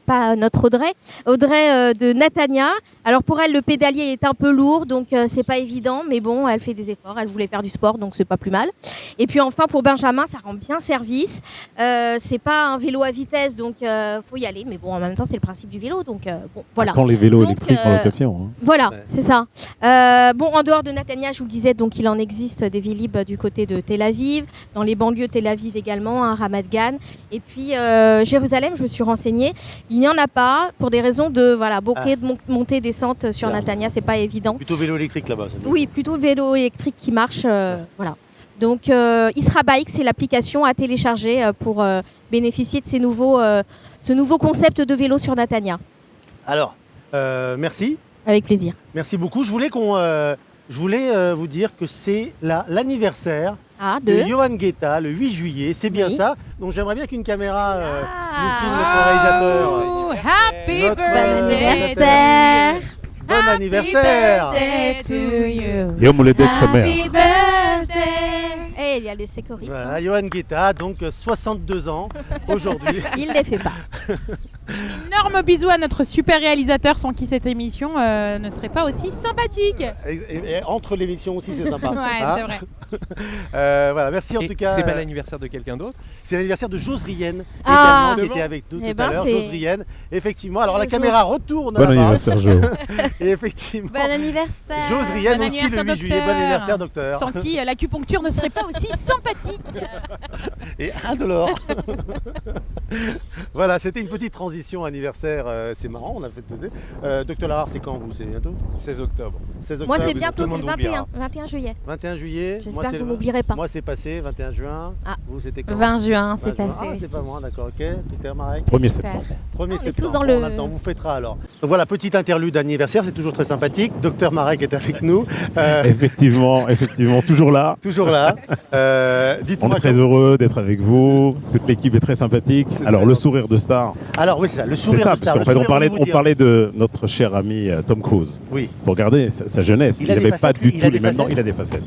[SPEAKER 2] pas notre Audrey de Netanya. Alors pour elle, le pédalier est un peu lourd, donc c'est pas évident, mais bon, elle fait des efforts, elle voulait faire du sport, donc c'est pas plus mal. Et puis enfin pour Benjamin, ça rend bien service. C'est pas un vélo à vitesse, donc faut y aller, mais bon, en même temps c'est le principe du vélo, donc voilà.
[SPEAKER 21] Quand les vélos électriques en location. Hein.
[SPEAKER 2] Voilà, c'est ça. En dehors de Netanya, je vous le disais, donc il en existe des Vélib du côté de Tel Aviv, dans les banlieues Tel Aviv également, Ramat Gan, et puis Jérusalem, je me suis renseignée, il n'y en a pas pour des raisons de bokeh, de montée descente sur Netanya, c'est pas évident.
[SPEAKER 4] Plutôt vélo électrique là-bas.
[SPEAKER 2] Oui, plutôt le vélo électrique qui marche, voilà. Donc Isra Bike, c'est l'application à télécharger pour bénéficier de ce nouveau concept de vélo sur Natania.
[SPEAKER 4] Alors, merci.
[SPEAKER 2] Avec plaisir.
[SPEAKER 4] Merci beaucoup. Je voulais vous dire que c'est l'anniversaire
[SPEAKER 2] de
[SPEAKER 4] Johan Guetta le 8 juillet. C'est bien ça. Donc j'aimerais bien qu'une caméra nous filme notre réalisateur.
[SPEAKER 8] Happy
[SPEAKER 2] birthday!
[SPEAKER 4] Bon anniversaire!
[SPEAKER 21] Yom Houledet Samer.
[SPEAKER 2] Happy birthday! Et il y a les sécuristes.
[SPEAKER 4] Voilà, Johan Guetta, donc 62 ans aujourd'hui.
[SPEAKER 2] Il ne les fait pas.
[SPEAKER 8] Énorme bisou à notre super réalisateur sans qui cette émission ne serait pas aussi sympathique.
[SPEAKER 4] Et entre l'émission aussi, c'est sympa.
[SPEAKER 8] Ouais, c'est vrai.
[SPEAKER 4] Voilà, merci en tout cas.
[SPEAKER 7] C'est pas l'anniversaire de quelqu'un d'autre?
[SPEAKER 4] C'est l'anniversaire de Josrienne, également, qui était avec nous tout à l'heure.
[SPEAKER 2] c'est-
[SPEAKER 4] Josrienne, effectivement. Alors la caméra retourne.
[SPEAKER 21] Bon
[SPEAKER 4] là-bas.
[SPEAKER 21] anniversaire, Jo.
[SPEAKER 4] Et effectivement.
[SPEAKER 2] Bon anniversaire!
[SPEAKER 4] Josrienne
[SPEAKER 8] Bon
[SPEAKER 4] aussi le 8
[SPEAKER 8] anniversaire,
[SPEAKER 4] juillet. Bon
[SPEAKER 8] docteur.
[SPEAKER 4] anniversaire, docteur.
[SPEAKER 8] Sans qui l'acupuncture ne serait pas aussi sympathique.
[SPEAKER 4] Et indolore. Voilà, c'était une petite transition anniversaire. C'est marrant, on a fait. Docteur Larard, c'est quand vous? C'est bientôt?
[SPEAKER 7] 16 octobre.
[SPEAKER 4] 16 octobre.
[SPEAKER 2] Moi, c'est
[SPEAKER 7] tout
[SPEAKER 2] bientôt,
[SPEAKER 7] le
[SPEAKER 2] c'est le
[SPEAKER 7] monde
[SPEAKER 2] 21 juillet.
[SPEAKER 4] 21 juillet.
[SPEAKER 2] J'espère
[SPEAKER 4] Moi,
[SPEAKER 2] que
[SPEAKER 4] c'est
[SPEAKER 2] vous
[SPEAKER 4] le-
[SPEAKER 2] m'oublierez pas.
[SPEAKER 4] Moi, c'est passé, 21 juin.
[SPEAKER 2] Ah.
[SPEAKER 4] Vous, c'était quand?
[SPEAKER 5] 20 juin, c'est
[SPEAKER 4] 20 juin.
[SPEAKER 5] passé
[SPEAKER 4] Ah, c'est
[SPEAKER 5] aussi.
[SPEAKER 4] pas moi, d'accord, ok. Peter Marek.
[SPEAKER 21] 1er
[SPEAKER 5] Super.
[SPEAKER 21] septembre.
[SPEAKER 4] 1er
[SPEAKER 2] On est
[SPEAKER 4] septembre.
[SPEAKER 2] tous dans le-
[SPEAKER 4] On attend, on vous fêtera alors. Donc voilà, petite interlude d'anniversaire, c'est toujours très sympathique. Docteur Marek est avec nous.
[SPEAKER 21] Effectivement, toujours là.
[SPEAKER 4] Toujours là.
[SPEAKER 21] On
[SPEAKER 4] Dites-moi.
[SPEAKER 21] est très heureux d'être avec vous. Toute l'équipe est très sympathique. Alors,
[SPEAKER 4] très
[SPEAKER 21] le
[SPEAKER 4] gentil.
[SPEAKER 21] sourire de star.
[SPEAKER 4] Alors oui, c'est ça, le
[SPEAKER 21] C'est
[SPEAKER 4] sourire
[SPEAKER 21] ça,
[SPEAKER 4] de
[SPEAKER 21] parce
[SPEAKER 4] star.
[SPEAKER 21] qu'en
[SPEAKER 4] Le
[SPEAKER 21] fait, on
[SPEAKER 4] sourire
[SPEAKER 21] parlait,
[SPEAKER 4] hollywoodien.
[SPEAKER 21] de notre cher ami Tom Cruise.
[SPEAKER 4] Oui.
[SPEAKER 21] Pour regarder sa jeunesse,
[SPEAKER 4] Il
[SPEAKER 21] il
[SPEAKER 4] a des
[SPEAKER 21] n'avait pas
[SPEAKER 4] facettes,
[SPEAKER 21] du
[SPEAKER 4] lui, il
[SPEAKER 21] tout
[SPEAKER 4] a
[SPEAKER 21] les
[SPEAKER 4] des
[SPEAKER 21] mêmes. Non,
[SPEAKER 4] facettes.
[SPEAKER 21] il a des facettes.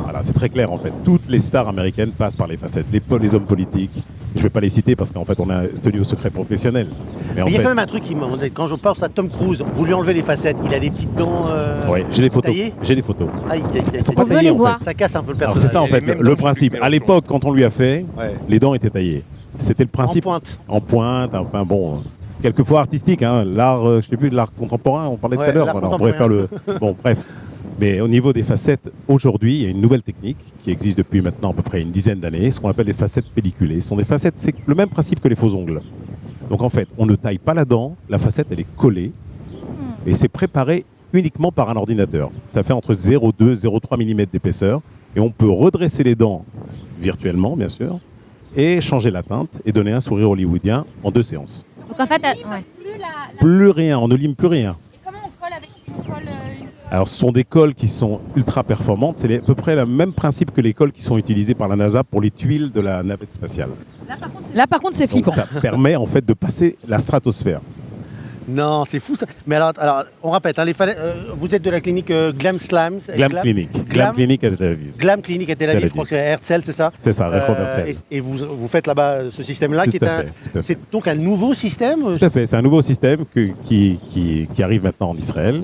[SPEAKER 21] Voilà, c'est très clair en fait. Toutes les stars américaines passent par les facettes. Les hommes politiques, je ne vais pas les citer parce qu'en fait, on a tenu au secret professionnel. Mais en
[SPEAKER 4] Mais il y a
[SPEAKER 21] fait,
[SPEAKER 4] quand même un truc qui m'a. Quand je pense à Tom Cruise, vous lui enlevez les facettes, il a des petites dents.
[SPEAKER 21] ouais, j'ai les photos.
[SPEAKER 4] taillées.
[SPEAKER 21] J'ai les photos.
[SPEAKER 4] Aïe, aïe, aïe,
[SPEAKER 21] Elles sont
[SPEAKER 4] aïe.
[SPEAKER 21] pas taillées en fait.
[SPEAKER 4] Ça casse un peu le
[SPEAKER 21] Alors
[SPEAKER 4] personnage.
[SPEAKER 21] c'est ça en fait,
[SPEAKER 7] les mêmes
[SPEAKER 21] le
[SPEAKER 7] dents
[SPEAKER 21] principe.
[SPEAKER 7] depuis
[SPEAKER 21] À l'époque, quand on lui a fait,
[SPEAKER 4] Ouais.
[SPEAKER 21] les dents étaient taillées. C'était le principe. En pointe, enfin bon. Quelquefois artistique, hein, l'art, je sais plus, de l'art contemporain, on parlait tout à l'heure.
[SPEAKER 4] l'art
[SPEAKER 21] Voilà, on pourrait faire le. Bon, bref. Mais au niveau des facettes, aujourd'hui, il y a une nouvelle technique qui existe depuis maintenant à peu près une dizaine d'années, ce qu'on appelle des facettes pelliculées. Ce sont des facettes, c'est le même principe que les faux ongles. Donc en fait, on ne taille pas la dent, la facette elle est collée, et c'est préparé uniquement par un ordinateur. Ça fait entre 0,2 et 0,3 mm d'épaisseur, et on peut redresser les dents virtuellement, bien sûr, et changer la teinte et donner un sourire hollywoodien en 2 séances.
[SPEAKER 5] Donc en fait,
[SPEAKER 21] Plus rien, on ne lime plus rien.
[SPEAKER 8] Comment on colle avec une colle
[SPEAKER 21] Alors, ce sont des colles qui sont ultra performantes. C'est à peu près le même principe que les colles qui sont utilisées par la NASA pour les tuiles de la navette spatiale.
[SPEAKER 8] Là, par contre, c'est
[SPEAKER 21] Donc,
[SPEAKER 8] flippant.
[SPEAKER 21] ça permet en fait de passer la stratosphère.
[SPEAKER 4] Non, c'est fou ça. Mais alors on répète, hein, vous êtes de la clinique Glam Slams.
[SPEAKER 21] Glam Clinic. Glam Clinic à Tel Aviv.
[SPEAKER 4] Glam Clinic à Tel Aviv,
[SPEAKER 21] Tel Aviv.
[SPEAKER 4] je crois que c'est Herzl, c'est ça?
[SPEAKER 21] C'est ça, Rechov Herzl.
[SPEAKER 4] Et vous faites là-bas ce système-là
[SPEAKER 21] Tout
[SPEAKER 4] qui est
[SPEAKER 21] à fait, tout à fait.
[SPEAKER 4] c'est donc un nouveau système?
[SPEAKER 21] Tout à fait, c'est un nouveau système qui arrive maintenant en Israël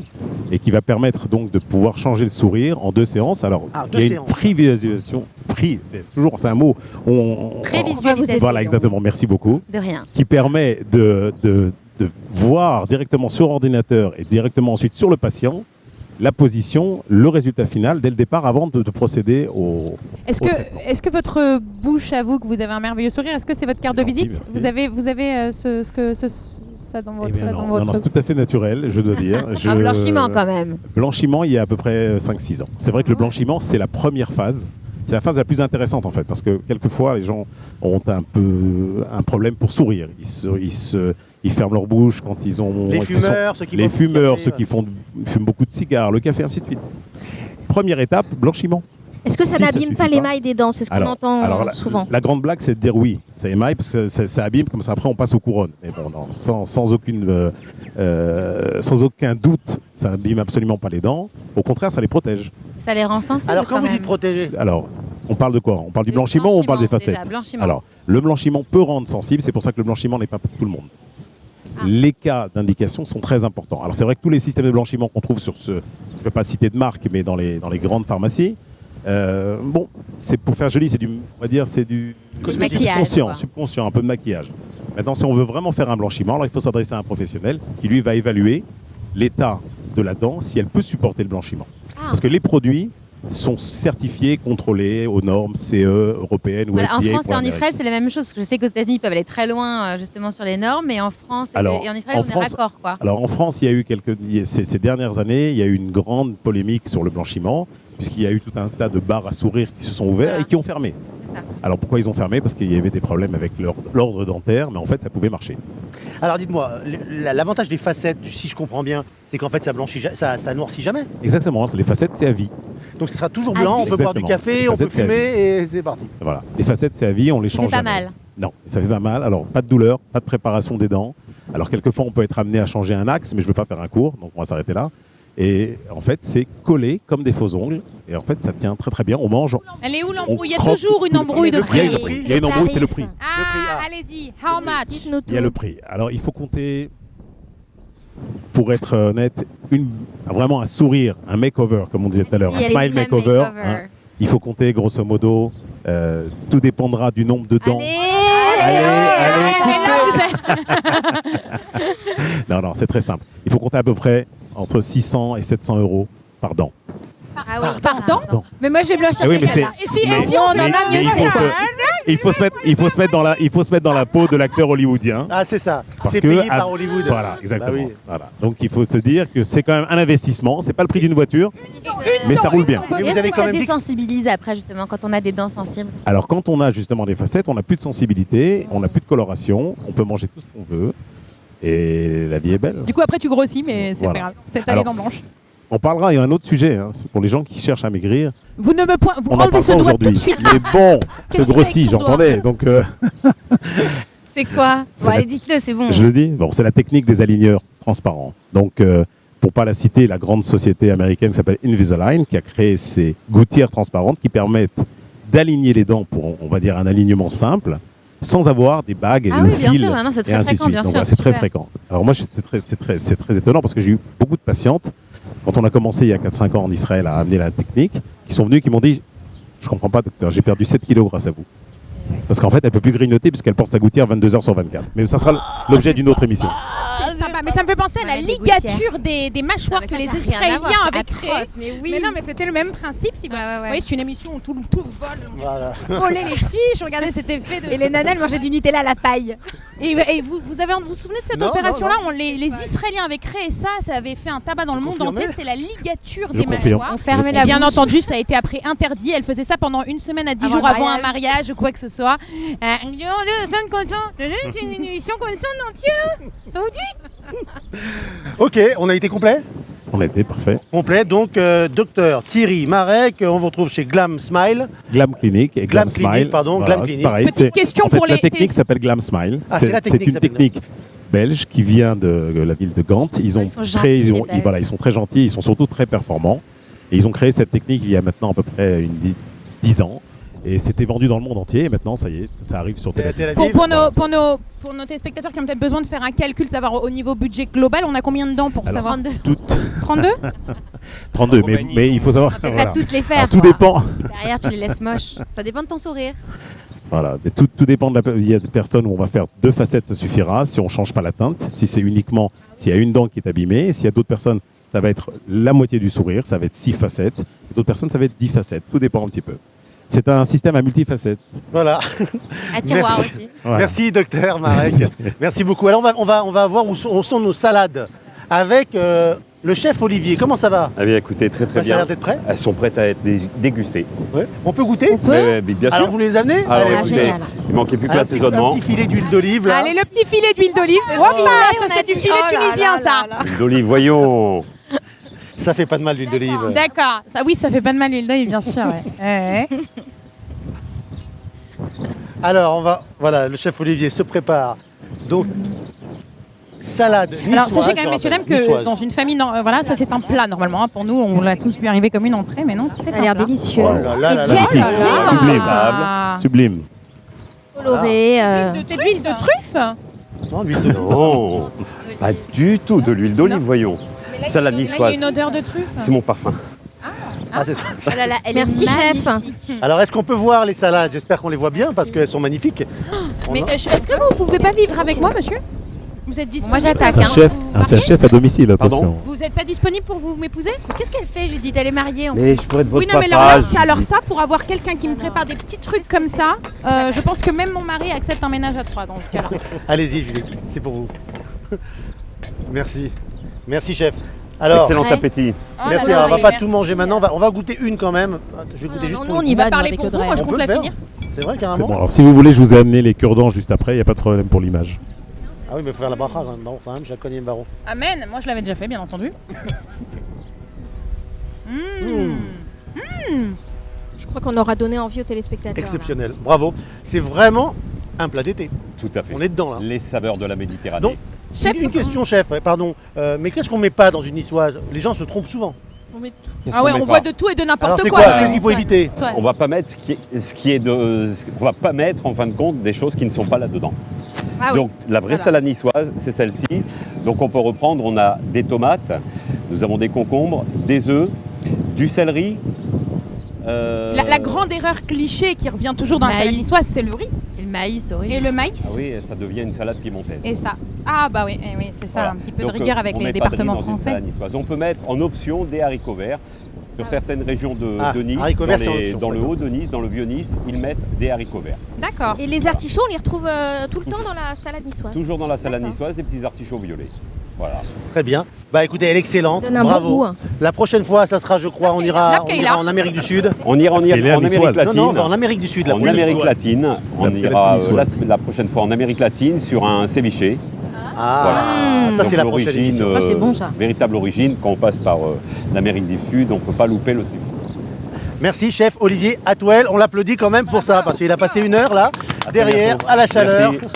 [SPEAKER 21] et qui va permettre donc de pouvoir changer le sourire en 2 séances. Alors,
[SPEAKER 4] deux
[SPEAKER 21] il y a
[SPEAKER 4] séances.
[SPEAKER 21] une prévisualisation, c'est un mot.
[SPEAKER 5] Prévisualisation.
[SPEAKER 21] Voilà, exactement, merci beaucoup.
[SPEAKER 5] De rien.
[SPEAKER 21] Qui permet de voir directement sur ordinateur et directement ensuite sur le patient la position, le résultat final dès le départ avant de procéder au.
[SPEAKER 8] Est-ce que votre bouche avoue que vous avez un merveilleux sourire? Est-ce que c'est votre carte de visite?
[SPEAKER 21] merci.
[SPEAKER 8] Vous avez ça dans votre.
[SPEAKER 21] Eh bien
[SPEAKER 8] ça dans
[SPEAKER 21] non,
[SPEAKER 8] votre-
[SPEAKER 21] non, c'est tout à fait naturel, je dois dire.
[SPEAKER 5] Un blanchiment quand même.
[SPEAKER 21] Blanchiment, il y a à peu près 5-6 ans. C'est vrai que le blanchiment, c'est la première phase. C'est la phase la plus intéressante en fait, parce que quelquefois les gens ont un peu un problème pour sourire. Ils ferment leur bouche quand ils ont.
[SPEAKER 4] Les fumeurs, ceux qui
[SPEAKER 21] les
[SPEAKER 4] boivent beaucoup de
[SPEAKER 21] fumeurs,
[SPEAKER 4] café,
[SPEAKER 21] ceux qui fument beaucoup de cigares, le café, ainsi de suite. Première étape, blanchiment.
[SPEAKER 2] Est-ce que ça
[SPEAKER 21] Si, ça
[SPEAKER 2] n'abîme
[SPEAKER 21] suffit
[SPEAKER 2] pas l'émail des dents? C'est ce qu'on entend souvent.
[SPEAKER 21] La grande blague, c'est de dire oui, ça émaille, parce que ça abîme, comme ça après on passe aux couronnes. Mais bon, non, sans aucun doute, ça abîme absolument pas les dents. Au contraire, ça les protège.
[SPEAKER 5] Ça les rend sensibles.
[SPEAKER 4] Alors quand
[SPEAKER 5] quand
[SPEAKER 4] vous
[SPEAKER 5] même.
[SPEAKER 4] dites protéger,
[SPEAKER 21] Alors, on parle de quoi? On parle du blanchiment ou on parle des
[SPEAKER 5] blanchiment,
[SPEAKER 21] facettes?
[SPEAKER 5] déjà, blanchiment.
[SPEAKER 21] Alors, le blanchiment peut rendre sensible, c'est pour ça que le blanchiment n'est pas pour tout le monde. Les cas d'indication sont très importants. Alors, c'est vrai que tous les systèmes de blanchiment qu'on trouve sur je ne vais pas citer de marque, mais dans les grandes pharmacies, bon, c'est pour faire joli, on va dire, c'est du
[SPEAKER 5] Maquillage, quoi.
[SPEAKER 21] subconscient, un peu de maquillage. Maintenant, si on veut vraiment faire un blanchiment, alors il faut s'adresser à un professionnel qui, lui, va évaluer l'état de la dent, si elle peut supporter le blanchiment. Parce que les produits sont certifiés, contrôlés aux normes CE européennes ou
[SPEAKER 5] Voilà, en
[SPEAKER 21] FDA.
[SPEAKER 5] France et en Israël, c'est la même chose. Parce que je sais qu'aux États-Unis, ils peuvent aller très loin justement sur les normes, mais en France et en Israël, on est raccord, quoi.
[SPEAKER 21] Alors en France, il y a eu ces dernières années, il y a eu une grande polémique sur le blanchiment, puisqu'il y a eu tout un tas de bars à sourire qui se sont ouverts et qui ont fermé. Alors pourquoi ils ont fermé? Parce qu'il y avait des problèmes avec l'ordre dentaire, mais en fait, ça pouvait marcher.
[SPEAKER 4] Alors dites-moi, l'avantage des facettes, si je comprends bien, c'est qu'en fait ça blanchit, ça noircit jamais.
[SPEAKER 21] Exactement, les facettes, c'est à vie.
[SPEAKER 4] Donc ce sera toujours blanc, on peut boire du café, on peut fumer et c'est parti.
[SPEAKER 21] Voilà, les facettes, c'est à vie, on les change
[SPEAKER 5] Ça fait pas
[SPEAKER 21] jamais.
[SPEAKER 5] mal.
[SPEAKER 21] Non, ça fait pas mal. Alors, pas de douleur, pas de préparation des dents. Alors, quelquefois, on peut être amené à changer un axe, mais je ne veux pas faire un cours, donc on va s'arrêter là. Et en fait, c'est collé comme des faux ongles. Et en fait, ça tient très très bien. On mange.
[SPEAKER 8] Elle est où l'embrouille? Il y a toujours une embrouille de prix.
[SPEAKER 21] Il y a une embrouille, c'est le prix.
[SPEAKER 8] Ah, allez-y. How much?
[SPEAKER 21] Il y a le prix. Alors, il faut compter, pour être honnête, vraiment un sourire, un makeover, comme on disait tout à l'heure, un smile makeover. Il faut compter, grosso modo, tout dépendra du nombre de dents. Allez, Non, c'est très simple. Il faut compter à peu près entre 600 et 700 euros par dent.
[SPEAKER 8] Pardon? Mais moi, je vais blanchir.
[SPEAKER 21] Oui, mais c'est.
[SPEAKER 8] Et si on en a mieux,
[SPEAKER 21] il faut se mettre dans la peau de l'acteur hollywoodien.
[SPEAKER 4] Ah, c'est ça.
[SPEAKER 21] Parce
[SPEAKER 4] c'est
[SPEAKER 21] que
[SPEAKER 4] payé par Hollywood.
[SPEAKER 21] Voilà, exactement.
[SPEAKER 4] Bah oui.
[SPEAKER 21] Voilà. Donc il faut se dire que c'est quand même un investissement. C'est pas le prix d'une voiture, mais ça roule bien.
[SPEAKER 5] Est-ce que ça désensibilise après justement quand on a des dents sensibles?
[SPEAKER 21] Alors quand on a justement des facettes, on n'a plus de sensibilité, on n'a plus de coloration, on peut manger tout ce qu'on veut et la vie est belle.
[SPEAKER 8] Du coup, après, tu grossis, mais c'est pas grave. C'est ta dent blanche.
[SPEAKER 21] On parlera, il y a un autre sujet, c'est pour les gens qui cherchent à maigrir.
[SPEAKER 8] Vous ne me vous
[SPEAKER 21] on
[SPEAKER 8] enlevez ce doigt tout de suite.
[SPEAKER 21] Mais bon, ce grossit, j'entendais. Donc,
[SPEAKER 5] c'est quoi? Bon, allez, dites-le, c'est bon.
[SPEAKER 21] Je le dis. Bon, c'est la technique des aligneurs transparents. Donc, pour pas la citer, la grande société américaine qui s'appelle Invisalign, qui a créé ces gouttières transparentes qui permettent d'aligner les dents pour, on va dire, un alignement simple, sans avoir des bagues et le fil.
[SPEAKER 5] Sûr, non, c'est très
[SPEAKER 21] et ainsi de
[SPEAKER 5] fréquent,
[SPEAKER 21] suite.
[SPEAKER 5] bien
[SPEAKER 21] Donc,
[SPEAKER 5] sûr.
[SPEAKER 21] c'est très fréquent. Alors moi, c'est très étonnant parce que j'ai eu beaucoup de patientes. Quand on a commencé il y a 4-5 ans en Israël à amener la technique, qui sont venus, qui m'ont dit « Je comprends pas, docteur, j'ai perdu 7 kilos grâce à vous. » Parce qu'en fait, elle ne peut plus grignoter puisqu'elle porte sa gouttière 22 heures sur 24. Mais ça sera l'objet d'une autre émission.
[SPEAKER 8] C'est sympa, mais ça me fait penser à la ligature des mâchoires que les Israéliens avaient créées. Mais non, mais c'était le même principe. Si, oui, c'est une émission où tout vole. On volait les fiches, regardez cet effet de...
[SPEAKER 5] Et les nanas, elles mangeaient du Nutella à la paille.
[SPEAKER 8] Et vous vous souvenez de cette opération-là? Les Israéliens avaient créé ça, ça avait fait un tabac dans le monde entier. C'était la ligature des mâchoires.
[SPEAKER 5] On fermait la bouche.
[SPEAKER 8] Bien entendu, ça a été après interdit. Elle faisait ça pendant une semaine à 10 jours avant un mariage ou quoi que ce soit. C'est une émission comme ça en entier là. Ça vous dit?
[SPEAKER 4] Ok, on a été complet?
[SPEAKER 21] On a été parfait.
[SPEAKER 4] Complet, donc docteur Thierry Marek, on vous retrouve chez Glam Smile.
[SPEAKER 21] Glam Clinic et Glam Smile.
[SPEAKER 4] Clinic, pardon,
[SPEAKER 21] voilà,
[SPEAKER 4] Glam Clinic.
[SPEAKER 21] Pareil,
[SPEAKER 8] petite question
[SPEAKER 21] en fait,
[SPEAKER 8] pour
[SPEAKER 21] la technique s'appelle Glam Smile.
[SPEAKER 4] Ah,
[SPEAKER 21] c'est une technique belge qui vient de la ville de Gand. Ils sont très gentils, ils sont surtout très performants. Et ils ont créé cette technique il y a maintenant à peu près 10 ans. Et c'était vendu dans le monde entier. Et maintenant, ça y est, ça arrive sur Tel Aviv.
[SPEAKER 8] Pour nos téléspectateurs qui ont peut-être besoin de faire un calcul, de savoir au niveau budget global, on a combien de dents pour savoir?
[SPEAKER 21] 32 32, mais il faut savoir.
[SPEAKER 5] Ça peut pas toutes les faire.
[SPEAKER 21] Tout dépend.
[SPEAKER 5] Derrière, tu les laisses moches. Ça dépend de ton sourire.
[SPEAKER 21] Voilà, tout dépend de il y a des personnes où on va faire 2 facettes, ça suffira si on ne change pas la teinte. Si c'est uniquement s'il y a une dent qui est abîmée, s'il y a d'autres personnes, ça va être la moitié du sourire, ça va être 6 facettes. D'autres personnes, ça va être 10 facettes. Tout dépend un petit peu. C'est un système à multifacettes.
[SPEAKER 4] Voilà.
[SPEAKER 5] À tiroir aussi.
[SPEAKER 21] Voilà.
[SPEAKER 4] Merci docteur Marek. Merci beaucoup. Alors on va voir où sont nos salades avec le chef Olivier. Comment ça va?
[SPEAKER 9] Ah bien écoutez, très
[SPEAKER 4] Ça a
[SPEAKER 9] bien.
[SPEAKER 4] l'air d'être prêt.
[SPEAKER 9] Elles sont prêtes à être dégustées.
[SPEAKER 4] Ouais. On peut goûter?
[SPEAKER 9] Mais bien sûr.
[SPEAKER 4] Alors vous les amenez?
[SPEAKER 9] Alors
[SPEAKER 4] Allez,
[SPEAKER 9] écoutez, il manquait plus que l'assaisonnement.
[SPEAKER 4] Un petit filet d'huile d'olive là.
[SPEAKER 8] Allez, le petit filet d'huile d'olive. Ça c'est du filet tunisien ça.
[SPEAKER 9] L'huile d'olive, voyons.
[SPEAKER 4] Ça fait pas de mal l'huile d'olive.
[SPEAKER 8] D'accord. Oui, ça fait pas de mal l'huile d'olive, bien sûr. Ouais.
[SPEAKER 4] Alors voilà, le chef Olivier se prépare. Donc salade niçoise.
[SPEAKER 8] Alors sachez quand même, messieurs dames, que dans une famille, voilà, ça c'est un plat normalement. Hein. Pour nous, on l'a tous vu arriver comme une entrée, mais non,
[SPEAKER 2] Ça a l'air délicieux.
[SPEAKER 4] Oh là là là là.
[SPEAKER 21] Sublime. Sublime.
[SPEAKER 2] Coloré.
[SPEAKER 8] C'est de l'huile de truffe?
[SPEAKER 4] Non, l'huile d'olive.
[SPEAKER 9] Non, pas du tout de l'huile d'olive, voyons. Salade
[SPEAKER 8] Là, il y a
[SPEAKER 9] niçoise.
[SPEAKER 8] une odeur de truffe.
[SPEAKER 9] C'est mon parfum.
[SPEAKER 4] Ah, c'est ça.
[SPEAKER 2] Merci chef.
[SPEAKER 4] Alors est-ce qu'on peut voir les salades? J'espère qu'on les voit bien parce qu'elles sont magnifiques.
[SPEAKER 8] Mais est-ce que vous pouvez pas vivre avec moi, monsieur? Vous êtes
[SPEAKER 5] Moi
[SPEAKER 8] disponible?
[SPEAKER 5] j'attaque.
[SPEAKER 21] C'est un chef à domicile, attention.
[SPEAKER 8] Vous n'êtes pas disponible pour vous m'épouser?
[SPEAKER 5] Qu'est-ce qu'elle fait, Judith? Elle est mariée.
[SPEAKER 9] Mais je pourrais être votre
[SPEAKER 8] Oui, non, mais alors,
[SPEAKER 9] phrase.
[SPEAKER 8] alors ça, pour avoir quelqu'un qui me prépare des petits trucs comme ça, je pense que même mon mari accepte un ménage à 3 dans ce cas-là.
[SPEAKER 4] Allez-y, Juliette, c'est pour vous. Merci. Merci, chef. Alors,
[SPEAKER 9] excellent appétit.
[SPEAKER 4] Merci. Alors, on va pas tout manger maintenant. On va goûter une quand même. Je vais goûter juste
[SPEAKER 2] non,
[SPEAKER 4] pour
[SPEAKER 2] on
[SPEAKER 4] une.
[SPEAKER 2] y va
[SPEAKER 8] va parler
[SPEAKER 2] avec
[SPEAKER 8] pour vous,
[SPEAKER 2] Audrey.
[SPEAKER 8] moi je
[SPEAKER 4] On
[SPEAKER 8] compte
[SPEAKER 4] peut
[SPEAKER 8] la
[SPEAKER 4] le faire.
[SPEAKER 8] finir.
[SPEAKER 4] C'est vrai,
[SPEAKER 21] C'est
[SPEAKER 4] carrément.
[SPEAKER 21] bon. Alors, si vous voulez, je vous ai amené les cure-dents juste après. Il n'y a pas de problème pour l'image.
[SPEAKER 4] Ah oui, mais il faut faire la bracha quand même. Non, quand même, j'ai cogné le baron.
[SPEAKER 8] Amen. Moi je l'avais déjà fait, bien entendu.
[SPEAKER 2] Je crois qu'on aura donné envie aux téléspectateurs.
[SPEAKER 4] Exceptionnel. Bravo. C'est vraiment un plat d'été.
[SPEAKER 9] Tout à fait.
[SPEAKER 4] On est dedans là.
[SPEAKER 9] Les saveurs de la Méditerranée.
[SPEAKER 4] Donc, une question, chef. Pardon. Mais qu'est-ce qu'on met pas dans une niçoise? Les gens se trompent souvent.
[SPEAKER 8] Ah ouais, on voit de tout et de
[SPEAKER 4] Alors
[SPEAKER 8] n'importe
[SPEAKER 4] c'est
[SPEAKER 8] quoi.
[SPEAKER 4] quoi Qu'est-ce qu'il faut éviter?
[SPEAKER 9] On va pas mettre on va pas mettre en fin de compte des choses qui ne sont pas là-dedans.
[SPEAKER 8] Ah oui.
[SPEAKER 9] Donc la vraie salade niçoise, c'est celle-ci. Donc on peut reprendre, on a des tomates, nous avons des concombres, des œufs, du céleri.
[SPEAKER 8] La grande erreur cliché qui revient toujours dans la salade niçoise, c'est le riz.
[SPEAKER 5] Et le maïs, oui.
[SPEAKER 8] Et le maïs.
[SPEAKER 9] Ah oui, ça devient une salade piémontaise.
[SPEAKER 8] Et ça. Ah bah oui, oui c'est ça,
[SPEAKER 9] Voilà.
[SPEAKER 8] un petit peu
[SPEAKER 9] Donc,
[SPEAKER 8] de rigueur avec
[SPEAKER 9] on
[SPEAKER 8] les
[SPEAKER 9] met pas de riz
[SPEAKER 8] départements
[SPEAKER 9] dans une
[SPEAKER 8] français.
[SPEAKER 9] salade niçoise. On peut mettre en option des haricots verts. Sur certaines régions de Nice,
[SPEAKER 4] haricots verts, c'est en option,
[SPEAKER 9] dans le
[SPEAKER 4] d'accord.
[SPEAKER 9] haut de Nice, dans le vieux Nice, ils mettent des haricots verts.
[SPEAKER 8] D'accord.
[SPEAKER 2] Et les artichauts, on les retrouve tout le temps dans la salade niçoise.
[SPEAKER 9] Toujours dans la salade niçoise, des petits artichauts violets. Voilà.
[SPEAKER 4] Très bien. Bah écoutez, elle est excellente.
[SPEAKER 2] Donne un bon
[SPEAKER 4] Bravo.
[SPEAKER 2] goût, hein.
[SPEAKER 4] La prochaine fois, ça sera, je crois, on ira en Amérique du Sud.
[SPEAKER 9] On ira en Amérique latine.
[SPEAKER 4] Non, en Amérique du Sud.
[SPEAKER 9] En Amérique latine. On ira la prochaine fois en Amérique latine sur un ceviche.
[SPEAKER 4] Ah, ça
[SPEAKER 9] Donc,
[SPEAKER 4] c'est la prochaine
[SPEAKER 9] l'origine,
[SPEAKER 4] émission.
[SPEAKER 2] Ah, c'est bon, ça.
[SPEAKER 9] Véritable origine, quand on passe par l'Amérique du Sud, on ne peut pas louper le ceviche.
[SPEAKER 4] Merci, chef Olivier Atwell. On l'applaudit quand même pour ça, parce qu'il a passé une heure là, derrière, à la chaleur.
[SPEAKER 9] Merci.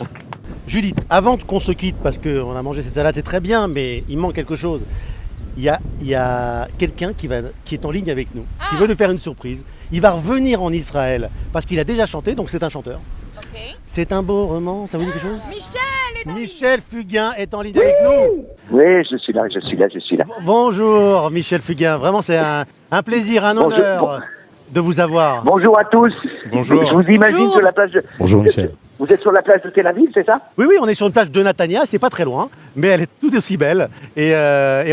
[SPEAKER 4] Judith, avant qu'on se quitte, parce qu'on a mangé cette salade, c'est très bien, mais il manque quelque chose. Il y a quelqu'un qui est en ligne avec nous, qui veut nous faire une surprise. Il va revenir en Israël, parce qu'il a déjà chanté, donc c'est un chanteur. C'est un beau roman, ça vous dit quelque chose? Michel Fugain est en ligne avec nous.
[SPEAKER 15] Oui, je suis là.
[SPEAKER 4] Bonjour Michel Fugain, vraiment c'est un plaisir, un honneur de vous avoir.
[SPEAKER 15] Bonjour à tous.
[SPEAKER 21] Bonjour.
[SPEAKER 15] Je vous imagine sur la plage de...
[SPEAKER 21] Bonjour Michel.
[SPEAKER 15] Vous êtes sur la plage de Tel Aviv, c'est ça?
[SPEAKER 4] Oui, on est sur une plage de Natania, c'est pas très loin, mais elle est tout aussi belle. Et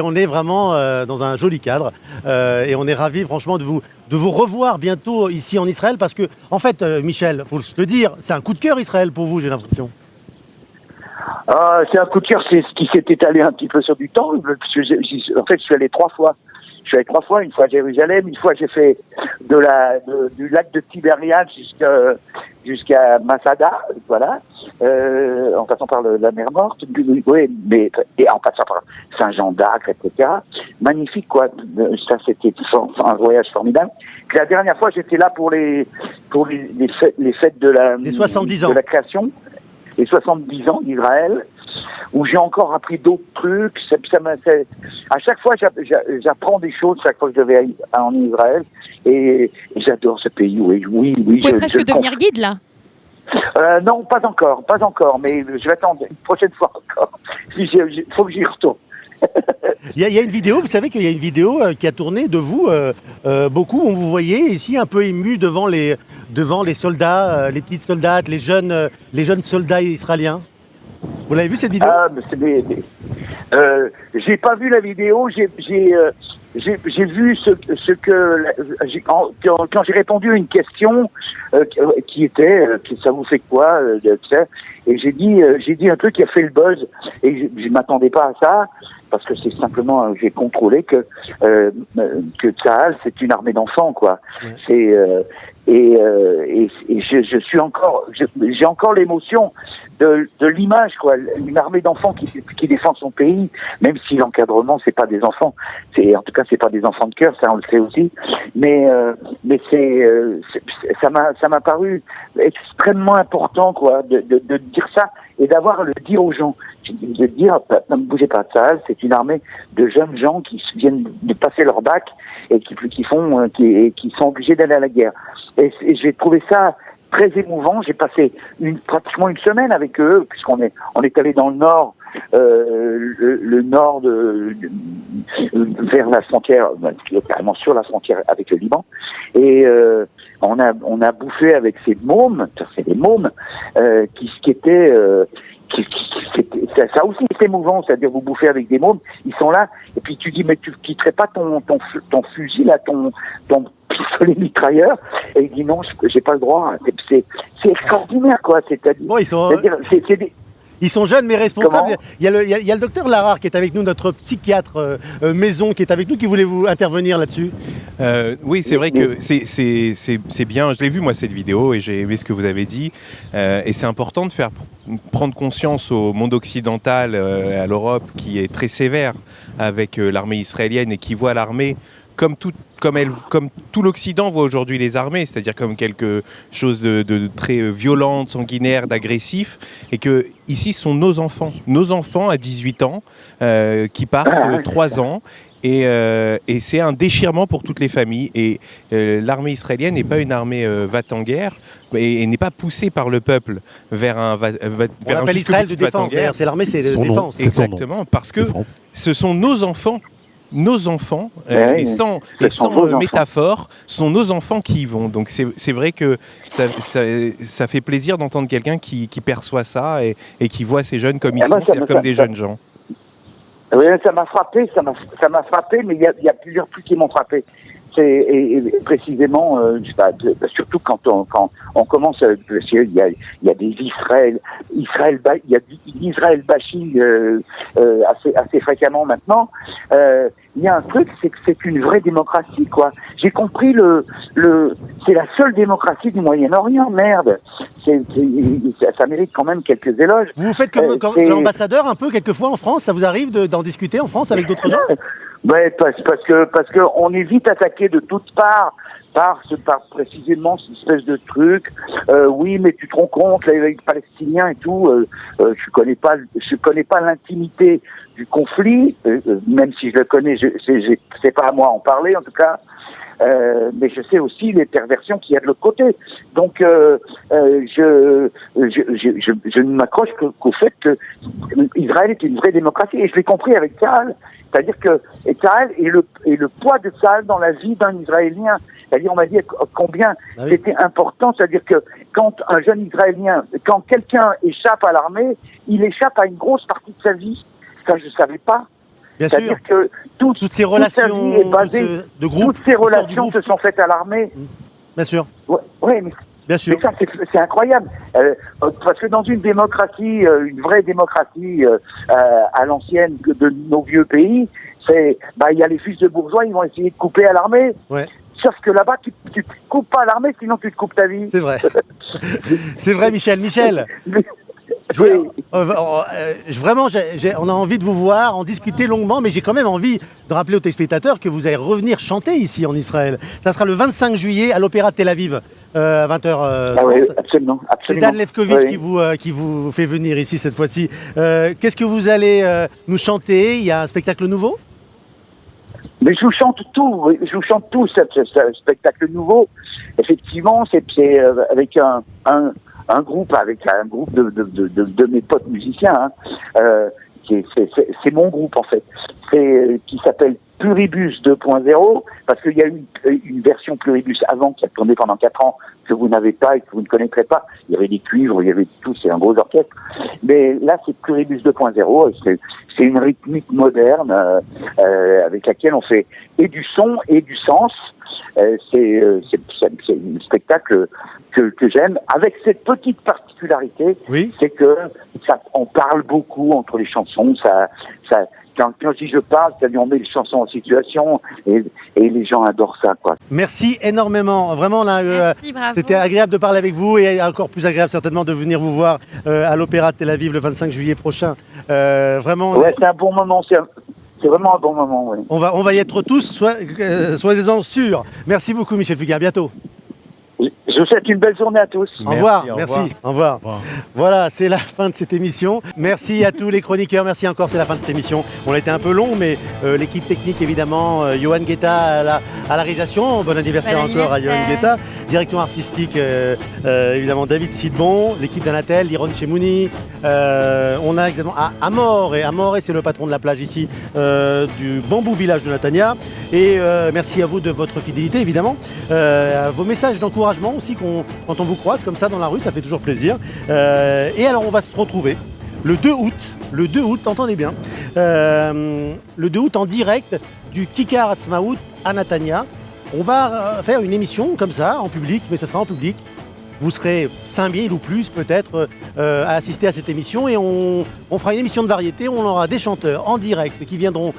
[SPEAKER 4] on est vraiment dans un joli cadre. Et on est ravis, franchement, de vous revoir bientôt ici en Israël. Parce que, en fait, Michel, faut le dire, c'est un coup de cœur Israël pour vous, j'ai l'impression.
[SPEAKER 15] C'est un coup de cœur, c'est ce qui s'est étalé un petit peu sur du temps. Parce que en fait, je suis allé 3 fois. Je suis allé 3 fois, une fois à Jérusalem, une fois j'ai fait du lac de Tibériade jusqu'à Masada, voilà, en passant par la mer Morte, et en passant par Saint-Jean d'Acre, etc. Magnifique, quoi. Ça, c'était un voyage formidable. La dernière fois, j'étais là pour les fêtes de
[SPEAKER 4] les 70 ans
[SPEAKER 15] de la création, les 70 ans d'Israël, où j'ai encore appris d'autres trucs. À chaque fois, j'apprends des choses chaque fois que je vais en Israël, et j'adore ce pays. Oui.
[SPEAKER 8] Vous pouvez presque devenir guide là.
[SPEAKER 15] Non, pas encore, mais je vais attendre une prochaine fois encore. Il faut que j'y retourne.
[SPEAKER 4] Il y a une vidéo, vous savez qu'il y a une vidéo qui a tourné de vous, beaucoup, on vous voyait ici un peu ému devant les soldats, les petites soldates, les jeunes soldats israéliens. Vous l'avez vu cette vidéo?
[SPEAKER 15] J'ai pas vu la vidéo, j'ai vu ce que quand j'ai répondu à une question qui était ça vous fait quoi et j'ai dit un truc qui a fait le buzz, et je m'attendais pas à ça, parce que c'est simplement j'ai contrôlé que Tsahal c'est une armée d'enfants, quoi. C'est je suis encore j'ai encore l'émotion de l'image, quoi, une armée d'enfants qui défend son pays, même si l'encadrement c'est pas des enfants, en tout cas c'est pas des enfants de cœur, ça on le sait aussi, mais ça m'a paru extrêmement important, quoi, de dire ça et d'avoir à le dire aux gens, de dire ne bougez pas, ça c'est une armée de jeunes gens qui viennent de passer leur bac et qui sont obligés d'aller à la guerre, et j'ai trouvé ça très émouvant. J'ai passé pratiquement une semaine avec eux, puisqu'on est allé dans le nord, le nord vers la frontière, carrément sur la frontière avec le Liban, et on a bouffé avec ces mômes, c'est des mômes qui ça aussi c'est émouvant, c'est-à-dire vous bouffez avec des mômes, ils sont là, et puis tu dis mais tu quitterais pas ton fusil là, ton pistolet mitrailleur, et il dit non, j'ai pas le droit. C'est extraordinaire quoi, c'est-à-dire.
[SPEAKER 4] Bon, ils sont jeunes mais responsables. Il y a le docteur Larare qui est avec nous, notre psychiatre maison qui est avec nous, qui voulait vous intervenir là-dessus.
[SPEAKER 7] Oui, c'est vrai que c'est bien. Je l'ai vu moi cette vidéo et j'ai aimé ce que vous avez dit. Et c'est important de faire prendre conscience au monde occidental, à l'Europe qui est très sévère avec l'armée israélienne et qui voit l'armée comme tout l'Occident voit aujourd'hui les armées, c'est-à-dire comme quelque chose de très violent, de sanguinaire, d'agressif, et que ici ce sont nos enfants à 18 ans qui partent 3 ans. Et c'est un déchirement pour toutes les familles. Et l'armée israélienne n'est pas une armée va-t-en-guerre et n'est pas poussée par le peuple vers un
[SPEAKER 4] Israël de défense. C'est l'armée, c'est de défense.
[SPEAKER 7] Exactement, parce que ce sont nos enfants, et sans métaphore, ce sont nos enfants qui y vont. Donc c'est vrai que ça fait plaisir d'entendre quelqu'un qui perçoit ça et qui voit ces jeunes comme ils sont, c'est-à-dire comme des jeunes gens.
[SPEAKER 15] Oui, ça m'a frappé, mais il y a plusieurs trucs qui m'ont frappé. Et précisément, surtout quand on commence, il y a des Israël bashing assez fréquemment maintenant. Il y a un truc, c'est que c'est une vraie démocratie, quoi. J'ai compris c'est la seule démocratie du Moyen-Orient, merde. Ça mérite quand même quelques éloges.
[SPEAKER 4] Vous faites comme l'ambassadeur un peu quelquefois en France, ça vous arrive d'en discuter en France avec d'autres gens?
[SPEAKER 15] Ouais, parce que on est vite attaqué de toutes parts par précisément cette espèce de truc. Oui, mais tu te rends compte, les Palestiniens et tout. Je connais pas l'intimité du conflit, même si je le connais, c'est pas à moi en parler en tout cas. Mais je sais aussi les perversions qu'il y a de l'autre côté. Donc, je ne m'accroche qu'au fait que Israël est une vraie démocratie. Et je l'ai compris avec Tzahal. C'est-à-dire que Tzahal et le poids de Tzahal dans la vie d'un Israélien. C'est-à-dire, on m'a dit combien c'était important. C'est-à-dire que quand un jeune Israélien, quand quelqu'un échappe à l'armée, il échappe à une grosse partie de sa vie. Ça, je savais pas.
[SPEAKER 4] Bien
[SPEAKER 15] C'est-à-dire
[SPEAKER 4] sûr.
[SPEAKER 15] que
[SPEAKER 4] toutes ces relations
[SPEAKER 15] est basée,
[SPEAKER 4] de groupe,
[SPEAKER 15] toutes ces relations se sont faites à l'armée.
[SPEAKER 4] Bien sûr.
[SPEAKER 15] Ouais, mais
[SPEAKER 4] bien sûr.
[SPEAKER 15] Mais ça, c'est incroyable. Parce que dans une démocratie, une vraie démocratie à l'ancienne de nos vieux pays, il y a les fils de bourgeois, ils vont essayer de couper à l'armée. Ouais. Sauf que là-bas, tu te coupes pas à l'armée, sinon tu te coupes ta vie.
[SPEAKER 4] C'est vrai. C'est vrai, Michel. Vraiment, on a envie de vous voir, en discuter longuement, mais j'ai quand même envie de rappeler aux téléspectateurs que vous allez revenir chanter ici en Israël. Ça sera le 25 juillet à l'Opéra de Tel Aviv, à 20h30.
[SPEAKER 15] Ah oui, absolument.
[SPEAKER 4] C'est Dan Lefkovitch qui vous fait venir ici cette fois-ci. Qu'est-ce que vous allez nous chanter? Il y a un spectacle nouveau?
[SPEAKER 15] Mais je vous chante tout, ce spectacle nouveau. Effectivement, c'est avec un groupe de mes potes musiciens, c'est mon groupe en fait, qui s'appelle Pluribus 2.0, parce qu'il y a eu une version Pluribus avant qui a tourné pendant 4 ans, que vous n'avez pas et que vous ne connaîtrez pas. Il y avait des cuivres, il y avait tout, c'est un gros orchestre. Mais là, c'est Pluribus 2.0, c'est une rythmique moderne avec laquelle on fait et du son et du sens. C'est un spectacle que j'aime, avec cette petite particularité, c'est que on parle beaucoup entre les chansons. Quand je dis je parle, c'est-à-dire on met les chansons en situation et les gens adorent ça, quoi.
[SPEAKER 4] Merci énormément. Vraiment, c'était agréable de parler avec vous et encore plus agréable certainement de venir vous voir à l'Opéra de Tel Aviv le 25 juillet prochain. Vraiment.
[SPEAKER 15] Ouais, c'est un bon moment. C'est vraiment un bon moment, oui.
[SPEAKER 4] On va y être tous, soyez-en sûrs. Merci beaucoup, Michel Fugain. À bientôt.
[SPEAKER 15] Je vous souhaite une belle journée à tous.
[SPEAKER 4] Au revoir, merci. Au revoir. Voilà, c'est la fin de cette émission. Merci à tous les chroniqueurs. Merci encore, c'est la fin de cette émission. On a été un peu long, mais l'équipe technique, évidemment, Johan Guetta à la réalisation. Bon anniversaire encore à Johan Guetta. Direction artistique, évidemment, David Sidbon. L'équipe d'Anatel, Liron Chemouni. On a exactement Amor, et c'est le patron de la plage ici, du Bambou Village de Natania. Et merci à vous de votre fidélité, évidemment. Vos messages d'encouragement aussi, quand on vous croise comme ça dans la rue, ça fait toujours plaisir. Et alors, on va se retrouver le 2 août, entendez bien, le 2 août en direct du Kikar Atzmaout à Natania. On va faire une émission comme ça, en public, mais ça sera en public. Vous serez 5000 ou plus peut-être à assister à cette émission et on fera une émission de variété. On aura des chanteurs en direct qui viendront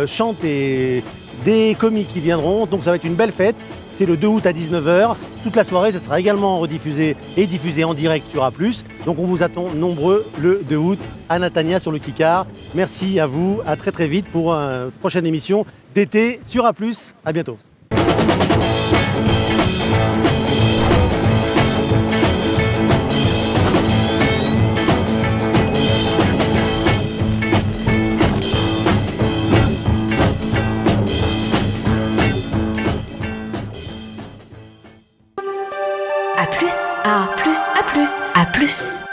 [SPEAKER 4] chanter, des comiques qui viendront. Donc ça va être une belle fête. C'est le 2 août à 19h. Toute la soirée, ça sera également rediffusé et diffusé en direct sur A+. Donc on vous attend nombreux le 2 août à Natania sur le Kikar. Merci à vous. À très très vite pour une prochaine émission d'été sur A+. À bientôt.
[SPEAKER 6] A plus.